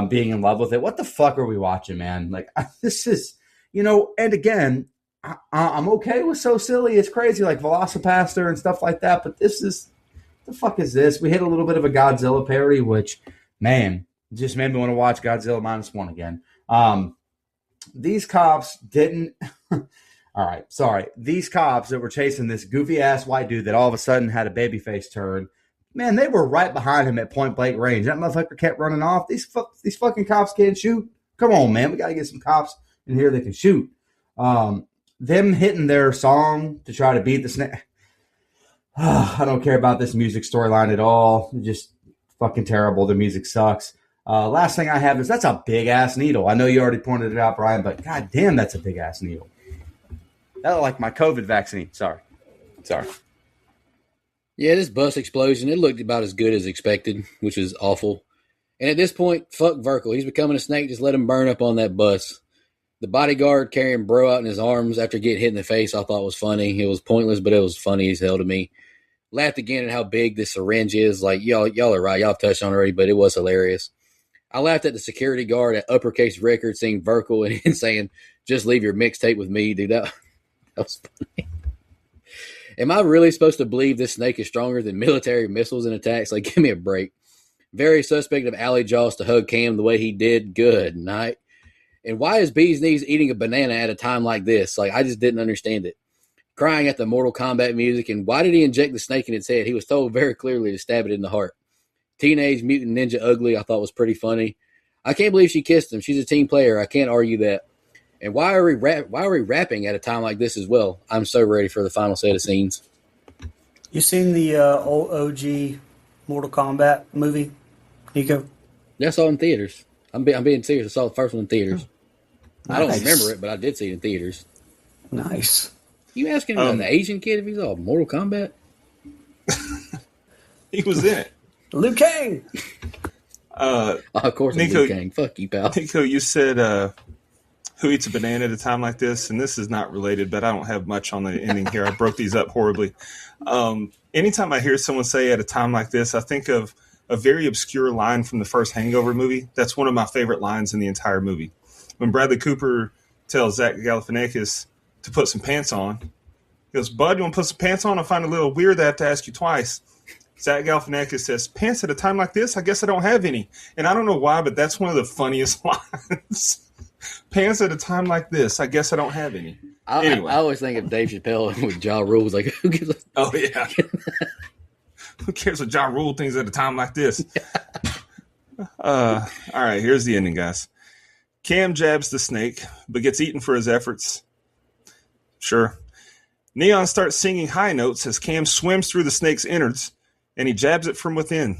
Being in love with it. What the fuck are we watching, man? Like, this is, and again, I'm okay with so silly. It's crazy, like Velocipaster and stuff like that. But this is, the fuck is this? We hit a little bit of a Godzilla parody, which, man, just made me want to watch Godzilla -1 again. These cops didn't. All right, sorry. These cops that were chasing this goofy ass white dude that all of a sudden had a baby face turn. Man, they were right behind him at point blank range. That motherfucker kept running off. These fucking cops can't shoot. Come on, man. We got to get some cops in here that can shoot. Them hitting their song to try to beat the snake. I don't care about this music storyline at all. Just fucking terrible. The music sucks. Last thing I have is that's a big-ass needle. I know you already pointed it out, Brian, but god damn, that's a big-ass needle. That looked like my COVID vaccine. Sorry. Yeah, this bus explosion, it looked about as good as expected, which was awful. And at this point, fuck Verkle. He's becoming a snake. Just let him burn up on that bus. The bodyguard carrying Bro out in his arms after getting hit in the face, I thought was funny. It was pointless, but it was funny as hell to me. Laughed again at how big this syringe is. Like, y'all are right. Y'all touched on it already, but it was hilarious. I laughed at the security guard at Uppercase Records seeing Verkle and saying, just leave your mixtape with me, dude. That was funny. Am I really supposed to believe this snake is stronger than military missiles and attacks? Like, give me a break. Very suspect of Alley Jaws to hug Cam the way he did. Good night. And why is Bee's Knees eating a banana at a time like this? Like, I just didn't understand it. Crying at the Mortal Kombat music. And why did he inject the snake in its head? He was told very clearly to stab it in the heart. Teenage Mutant Ninja Ugly, I thought was pretty funny. I can't believe she kissed him. She's a team player. I can't argue that. And why are we rapping at a time like this as well? I'm so ready for the final set of scenes. You seen the old OG Mortal Kombat movie, Nico? Yeah, I saw it in theaters. I'm being serious. I saw the first one in theaters. Nice. I don't remember it, but I did see it in theaters. Nice. You asking the Asian kid if he saw Mortal Kombat? He was in it. Liu Kang. Of course, Nico, Liu Kang. Fuck you, pal. Nico, you said who eats a banana at a time like this? And this is not related, but I don't have much on the ending here. I broke these up horribly. Anytime I hear someone say at a time like this, I think of a very obscure line from the first Hangover movie. That's one of my favorite lines in the entire movie. When Bradley Cooper tells Zach Galifianakis to put some pants on, he goes, "Bud, you want to put some pants on? I find it a little weird that I have to ask you twice." Zach Galifianakis says, "Pants at a time like this? I guess I don't have any." And I don't know why, but that's one of the funniest lines. Pants at a time like this? I guess I don't have any. Anyway. I always think of Dave Chappelle with Ja Rule. Like, who gives a... Oh, yeah. Who cares what Ja Rule thinks at a time like this? All right, here's the ending, guys. Cam jabs the snake, but gets eaten for his efforts. Sure. Neon starts singing high notes as Cam swims through the snake's innards, and he jabs it from within.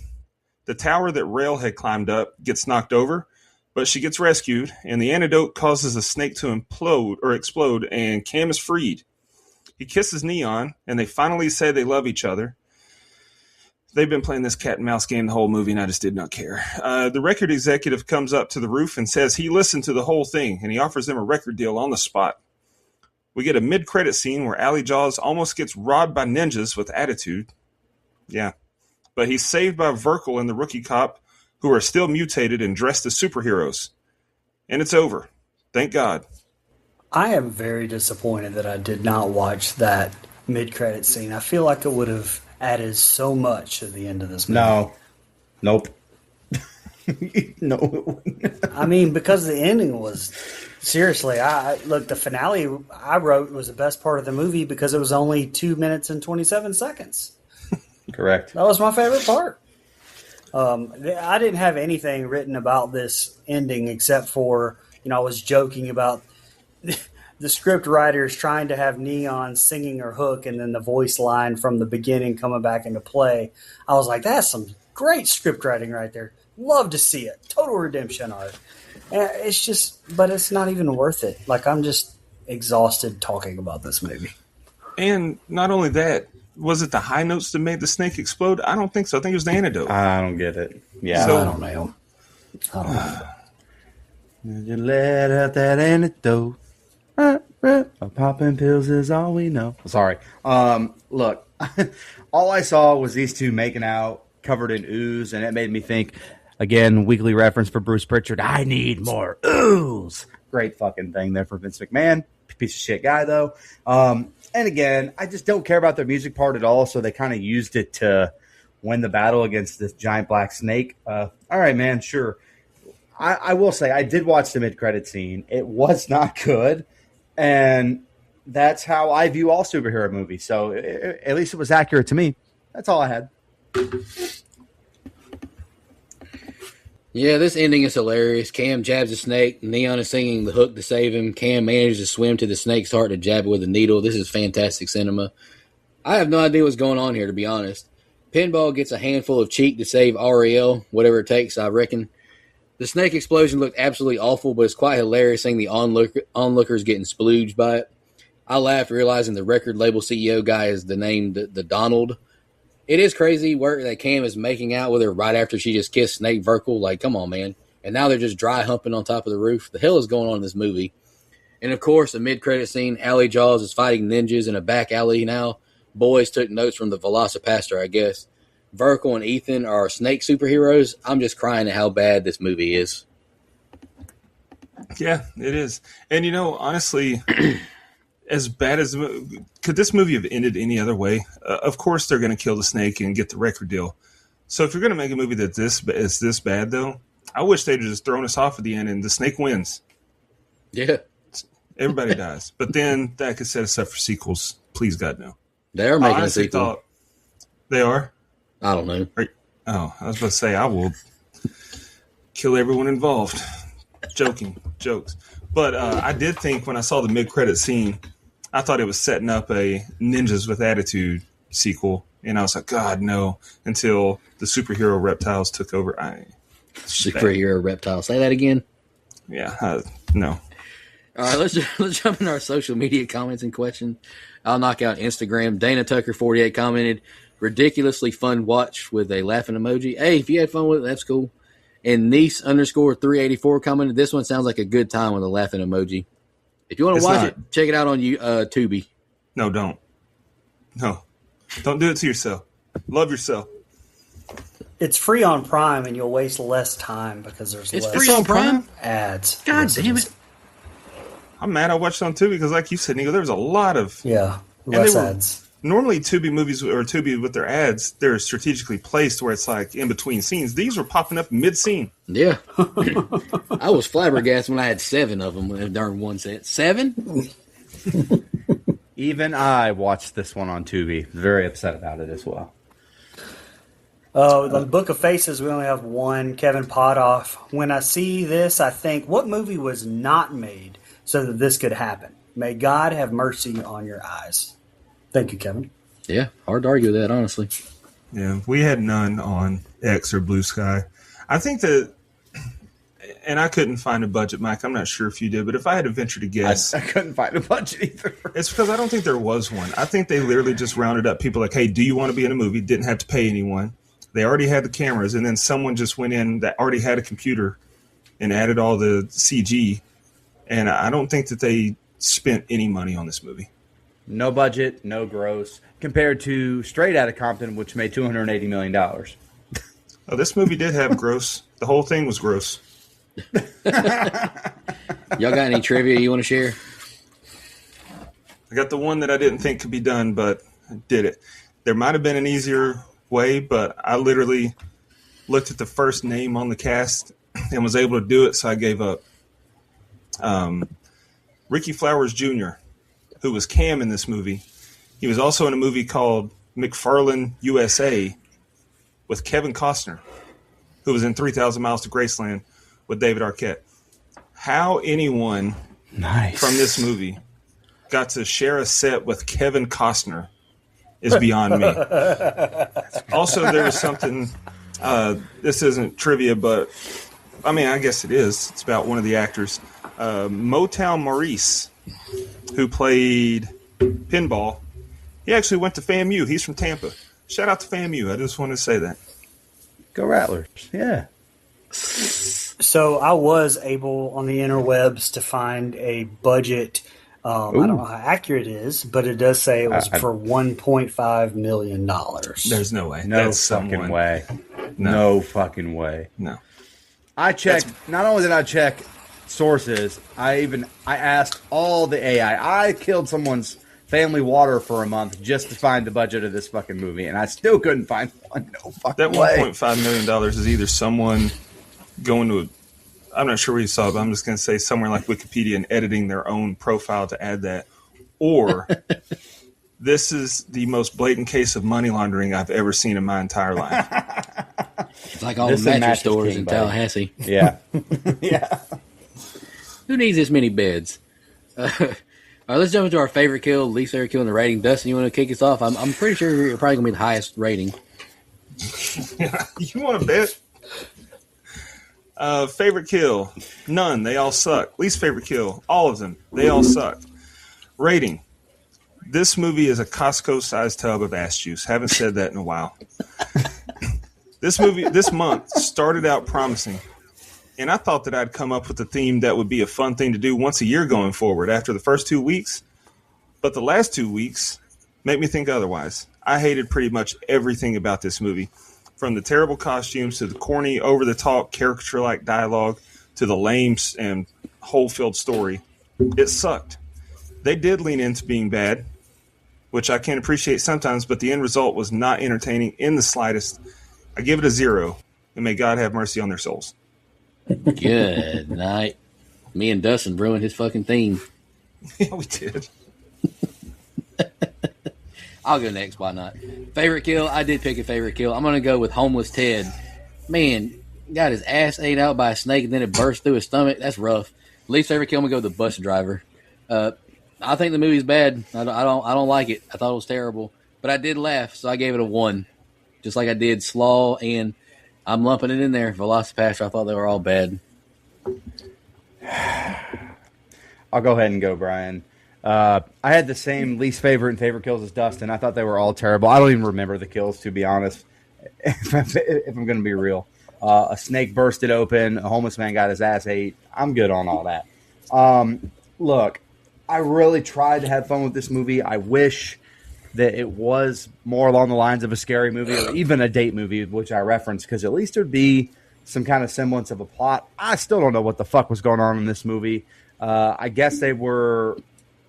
The tower that Rail had climbed up gets knocked over, but she gets rescued, and the antidote causes the snake to explode, and Cam is freed. He kisses Neon, and they finally say they love each other. They've been playing this cat and mouse game the whole movie, and I just did not care. The record executive comes up to the roof and says he listened to the whole thing, and he offers them a record deal on the spot. We get a mid-credit scene where Alley Jaws almost gets robbed by ninjas with attitude. Yeah. But he's saved by Verkle and the rookie cop, who are still mutated and dressed as superheroes. And it's over. Thank God. I am very disappointed that I did not watch that mid-credit scene. I feel like it would have added so much to the end of this movie. No. Nope. No. I mean, because the ending was... Seriously, look, the finale I wrote was the best part of the movie because it was only 2 minutes and 27 seconds. Correct. That was my favorite part. I didn't have anything written about this ending except for, I was joking about the script writers trying to have Neon singing her hook and then the voice line from the beginning coming back into play. I was like, that's some great script writing right there. Love to see it. Total redemption arc. It's just, but it's not even worth it. Like, I'm just exhausted talking about this movie. And not only that, was it the high notes that made the snake explode? I don't think so. I think it was the antidote. I don't get it. Yeah. So, I don't know. You let out that antidote. Popping pills is all we know. Sorry. Look, all I saw was these two making out, covered in ooze, and it made me think, again, weekly reference for Bruce Pritchard, I need more ooze. Great fucking thing there for Vince McMahon. Piece of shit guy, though. And again, I just don't care about their music part at all, so they kind of used it to win the battle against this giant black snake. All right, man, sure. I will say, I did watch the mid-credit scene. It was not good, and that's how I view all superhero movies. So at least it was accurate to me. That's all I had. Yeah, this ending is hilarious. Cam jabs a snake. Neon is singing the hook to save him. Cam manages to swim to the snake's heart to jab it with a needle. This is fantastic cinema. I have no idea what's going on here, to be honest. Pinball gets a handful of cheek to save Ariel, whatever it takes, I reckon. The snake explosion looked absolutely awful, but it's quite hilarious seeing the onlookers getting splooged by it. I laughed realizing the record label CEO guy is the name the Donald. it is crazy work that Cam is making out with her right after she just kissed Snake Verkel. Like, come on, man. And now they're just dry humping on top of the roof. The hell is going on in this movie? And, of course, the mid-credit scene, Alley Jaws is fighting ninjas in a back alley now. Boys took notes from the Velocipaster, I guess. Verkel and Ethan are snake superheroes. I'm just crying at how bad this movie is. Yeah, it is. And, honestly, as bad as... Could this movie have ended any other way? Of course they're going to kill the snake and get the record deal. So if you're going to make a movie that is this bad, though, I wish they'd just thrown us off at the end and the snake wins. Yeah. Everybody dies. But then that could set us up for sequels. Please, God, no. They are making a sequel. They are? I don't know. I was about to say, I will kill everyone involved. Jokes. But I did think when I saw the mid-credit scene, I thought it was setting up a Ninjas with Attitude sequel. And I was like, God, no. Until the superhero reptiles took over. Superhero reptiles. Say that again? Yeah, no. All right, let's jump into our social media comments and questions. I'll knock out Instagram. Dana Tucker 48 commented, ridiculously fun watch with a laughing emoji. Hey, if you had fun with it, that's cool. And Niece _384 commented, this one sounds like a good time with a laughing emoji. If you want to watch it, check it out on Tubi. No, don't. No. Don't do it to yourself. Love yourself. It's free on Prime, and you'll waste less time because there's it's less free on Prime? Ads. God damn it. I'm mad I watched it on Tubi because, like you said, Nico, there was a lot of... Yeah, less ads. Normally, Tubi movies or Tubi with their ads, they're strategically placed where it's like in between scenes. These were popping up mid-scene. Yeah. I was flabbergasted when I had 7 of them during one set. 7? Even I watched this one on Tubi. Very upset about it as well. The Book of Faces, we only have one, Kevin Potoff. When I see this, I think, what movie was not made so that this could happen? May God have mercy on your eyes. Thank you, Kevin. Yeah, hard to argue with that, honestly. Yeah, we had none on X or Blue Sky. I think that, and I couldn't find a budget, Mike. I'm not sure if you did, but if I had to venture to guess. I couldn't find a budget either. It's because I don't think there was one. I think they literally just rounded up people like, hey, do you want to be in a movie? Didn't have to pay anyone. They already had the cameras, and then someone just went in that already had a computer and added all the CG. And I don't think that they spent any money on this movie. No budget, no gross, compared to Straight Outta Compton, which made $280 million. Oh, this movie did have gross. The whole thing was gross. Y'all got any trivia you want to share? I got the one that I didn't think could be done, but I did it. There might have been an easier way, but I literally looked at the first name on the cast and was able to do it, so I gave up. Ricky Flowers Jr., who was Cam in this movie. He was also in a movie called McFarlane USA with Kevin Costner, who was in 3,000 Miles to Graceland with David Arquette. How anyone from this movie got to share a set with Kevin Costner is beyond me. Also, there was something, this isn't trivia, but I mean, I guess it is. It's about one of the actors. Motown Maurice, who played Pinball, he actually went to FAMU. He's from Tampa. Shout out to FAMU. I just want to say that. Go Rattlers. Yeah. So I was able on the interwebs to find a budget. I don't know how accurate it is, but it does say it was for $1.5 million. There's no way. No fucking way. No fucking way. No. I checked. Not only did I check sources, I asked all the AI. I killed someone's family water for a month just to find the budget of this fucking movie, and I still couldn't find one. No fucking way. That $1.5 million is either someone going to I'm not sure where you saw it, but I'm just going to say somewhere like Wikipedia and editing their own profile to add that. Or this is the most blatant case of money laundering I've ever seen in my entire life. It's like all the mattress stores in Tallahassee. Yeah. Yeah. Who needs this many beds? All right, let's jump into our favorite kill, least favorite kill in the rating. Dustin, you want to kick us off? I'm pretty sure you're probably going to be the highest rating. You want to bet? Favorite kill, none. They all suck. Least favorite kill, all of them. They all suck. Rating, This movie is a Costco-sized tub of ass juice. Haven't said that in a while. This month started out promising, and I thought that I'd come up with a theme that would be a fun thing to do once a year going forward after the first 2 weeks. But the last 2 weeks make me think otherwise. I hated pretty much everything about this movie, from the terrible costumes to the corny, over-the-top, caricature-like dialogue to the lame and hole-filled story. It sucked. They did lean into being bad, which I can appreciate sometimes, but the end result was not entertaining in the slightest. I give it a 0, and may God have mercy on their souls. Good night. Me and Dustin ruined his fucking theme. Yeah, we did. I'll go next. Why not? Favorite kill? I did pick a favorite kill. I'm going to go with Homeless Ted. Man, got his ass ate out by a snake and then it burst through his stomach. That's rough. Least favorite kill, I'm going to go with the bus driver. I think the movie's bad. I don't like it. I thought it was terrible. But I did laugh, so I gave it a 1. Just like I did Slaw, and I'm lumping it in there. Velocipaster, I thought they were all bad. I'll go ahead and go, Brian. I had the same least favorite and favorite kills as Dustin. I thought they were all terrible. I don't even remember the kills, to be honest, if I'm going to be real. A snake bursted open. A homeless man got his ass ate. I'm good on all that. Look, I really tried to have fun with this movie. I wish that it was more along the lines of a scary movie or even a date movie, which I referenced, because at least there'd be some kind of semblance of a plot. I still don't know what the fuck was going on in this movie. I guess they were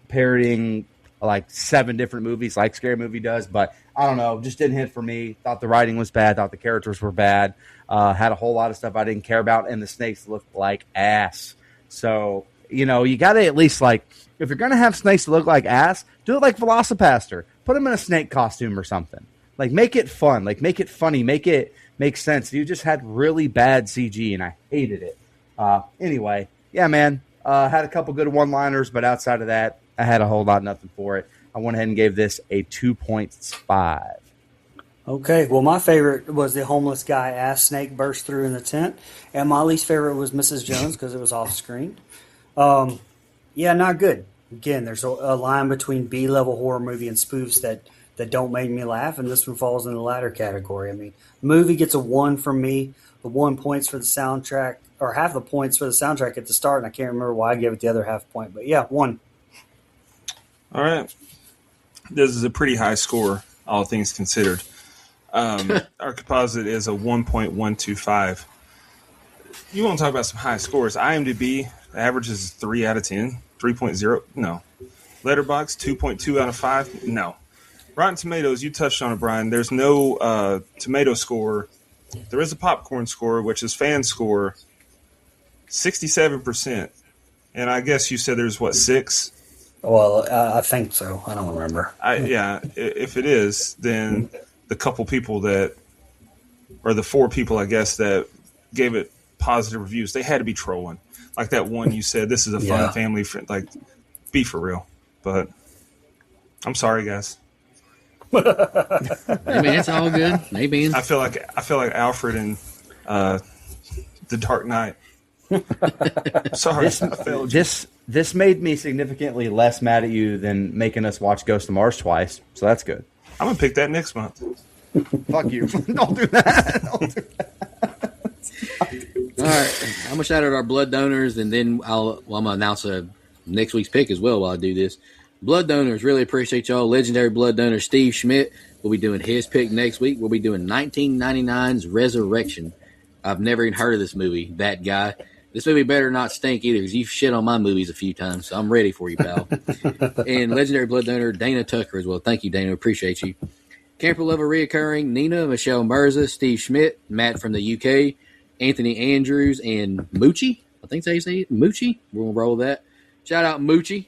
parodying like 7 different movies like Scary Movie does, but I don't know. Just didn't hit for me. Thought the writing was bad. Thought the characters were bad. Had a whole lot of stuff I didn't care about, and the snakes looked like ass. So, you got to at least, like, if you're going to have snakes that look like ass, do it like Velocipaster. Put them in a snake costume or something. Like, make it fun. Like, make it funny. Make it make sense. You just had really bad CG, and I hated it. Anyway, yeah, man. Had a couple good one-liners, but outside of that, I had a whole lot nothing for it. I went ahead and gave this a 2.5. Okay, well, my favorite was the homeless guy ass snake burst through in the tent, and my least favorite was Mrs. Jones because it was off screen. Yeah, not good. Again, there's a line between B-level horror movie and spoofs that don't make me laugh, and this one falls in the latter category. I mean, the movie gets a 1 from me. The 1 points for the soundtrack, or half the points for the soundtrack at the start, and I can't remember why I gave it the other half point. But yeah, 1. All right. This is a pretty high score, all things considered. Our composite is a 1.125. You want to talk about some high scores. IMDb, the average is 3 out of 10. 3.0? No. Letterboxd, 2.2 out of 5? No. Rotten Tomatoes, you touched on it, Brian. There's no tomato score. There is a popcorn score, which is fan score, 67%. And I guess you said there's, 6? Well, I think so. I don't remember. Yeah, if it is, then the couple people that, or the 4 people, I guess, that gave it positive reviews, they had to be trolling. Like that one you said, this is a fun family friend. Like, be for real. But I'm sorry, guys. I mean, it's all good. Maybe I feel like Alfred in The Dark Knight. Sorry, I failed you. This made me significantly less mad at you than making us watch Ghost of Mars twice, so that's good. I'm gonna pick that next month. Fuck you! Don't do that. Don't do that. All right, I'm gonna shout out our blood donors, and then I'm gonna announce next week's pick as well while I do this. Blood donors, really appreciate y'all. Legendary blood donor Steve Schmidt will be doing his pick next week. We'll be doing 1999's Resurrection. I've never even heard of this movie. That guy. This movie better not stink either, because you've shit on my movies a few times, so I'm ready for you, pal. And legendary blood donor Dana Tucker as well. Thank you, Dana. Appreciate you. Camper Lover reoccurring Nina, Michelle Mirza, Steve Schmidt, Matt from the UK, Anthony Andrews, and Moochie. I think they say Moochie. We're going to roll with that. Shout out Moochie.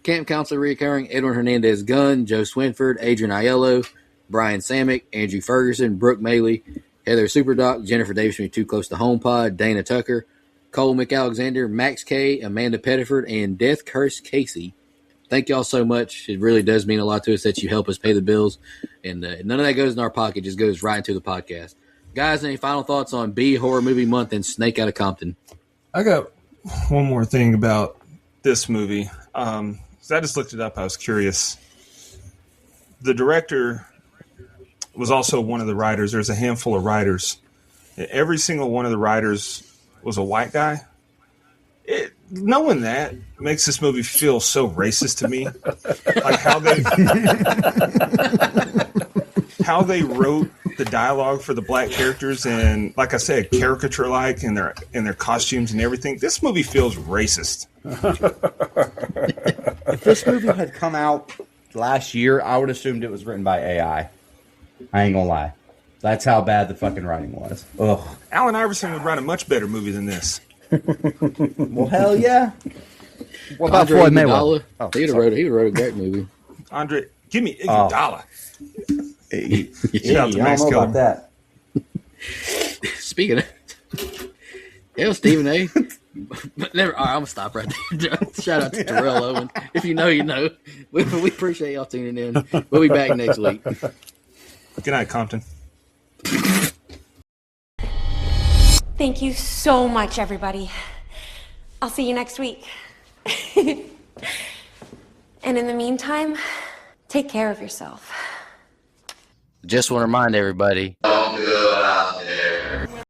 Camp Counselor reoccurring Edwin Hernandez Gunn, Joe Swinford, Adrian Aiello, Brian Samick, Andrew Ferguson, Brooke Maley, Heather Superdoc, Jennifer Davis from Too Close to Home Pod, Dana Tucker, Cole McAlexander, Max K, Amanda Pettiford, and Death Curse Casey. Thank y'all so much. It really does mean a lot to us that you help us pay the bills. And none of that goes in our pocket. It just goes right into the podcast. Guys, any final thoughts on B Horror Movie Month and Snake Out of Compton? I got one more thing about this movie. So I just looked it up. I was curious. the director was also one of the writers. There's a handful of writers. Every single one of the writers was a white guy. Knowing that makes this movie feel so racist to me. Like how they wrote the dialogue for the black characters, and like I said, caricature-like in their costumes and everything. This movie feels racist. If this movie had come out last year, I would have assumed it was written by AI. I ain't gonna lie. That's how bad the fucking writing was. Ugh. Allen Iverson would write a much better movie than this. Well, hell yeah. What about Andre Floyd Mayweather? Iguodala, he would have wrote a great movie. Andre, give me Iguodala. Yeah, out to I Max don't know Keller. about that. Speaking of, hell, Stephen A. But never. All right, I'm gonna stop right there. Shout out to Terrell Owen. If you know, you know. We appreciate y'all tuning in. We'll be back next week. Good night, Compton. Thank you so much, everybody. I'll see you next week. And in the meantime, take care of yourself. Just want to remind everybody.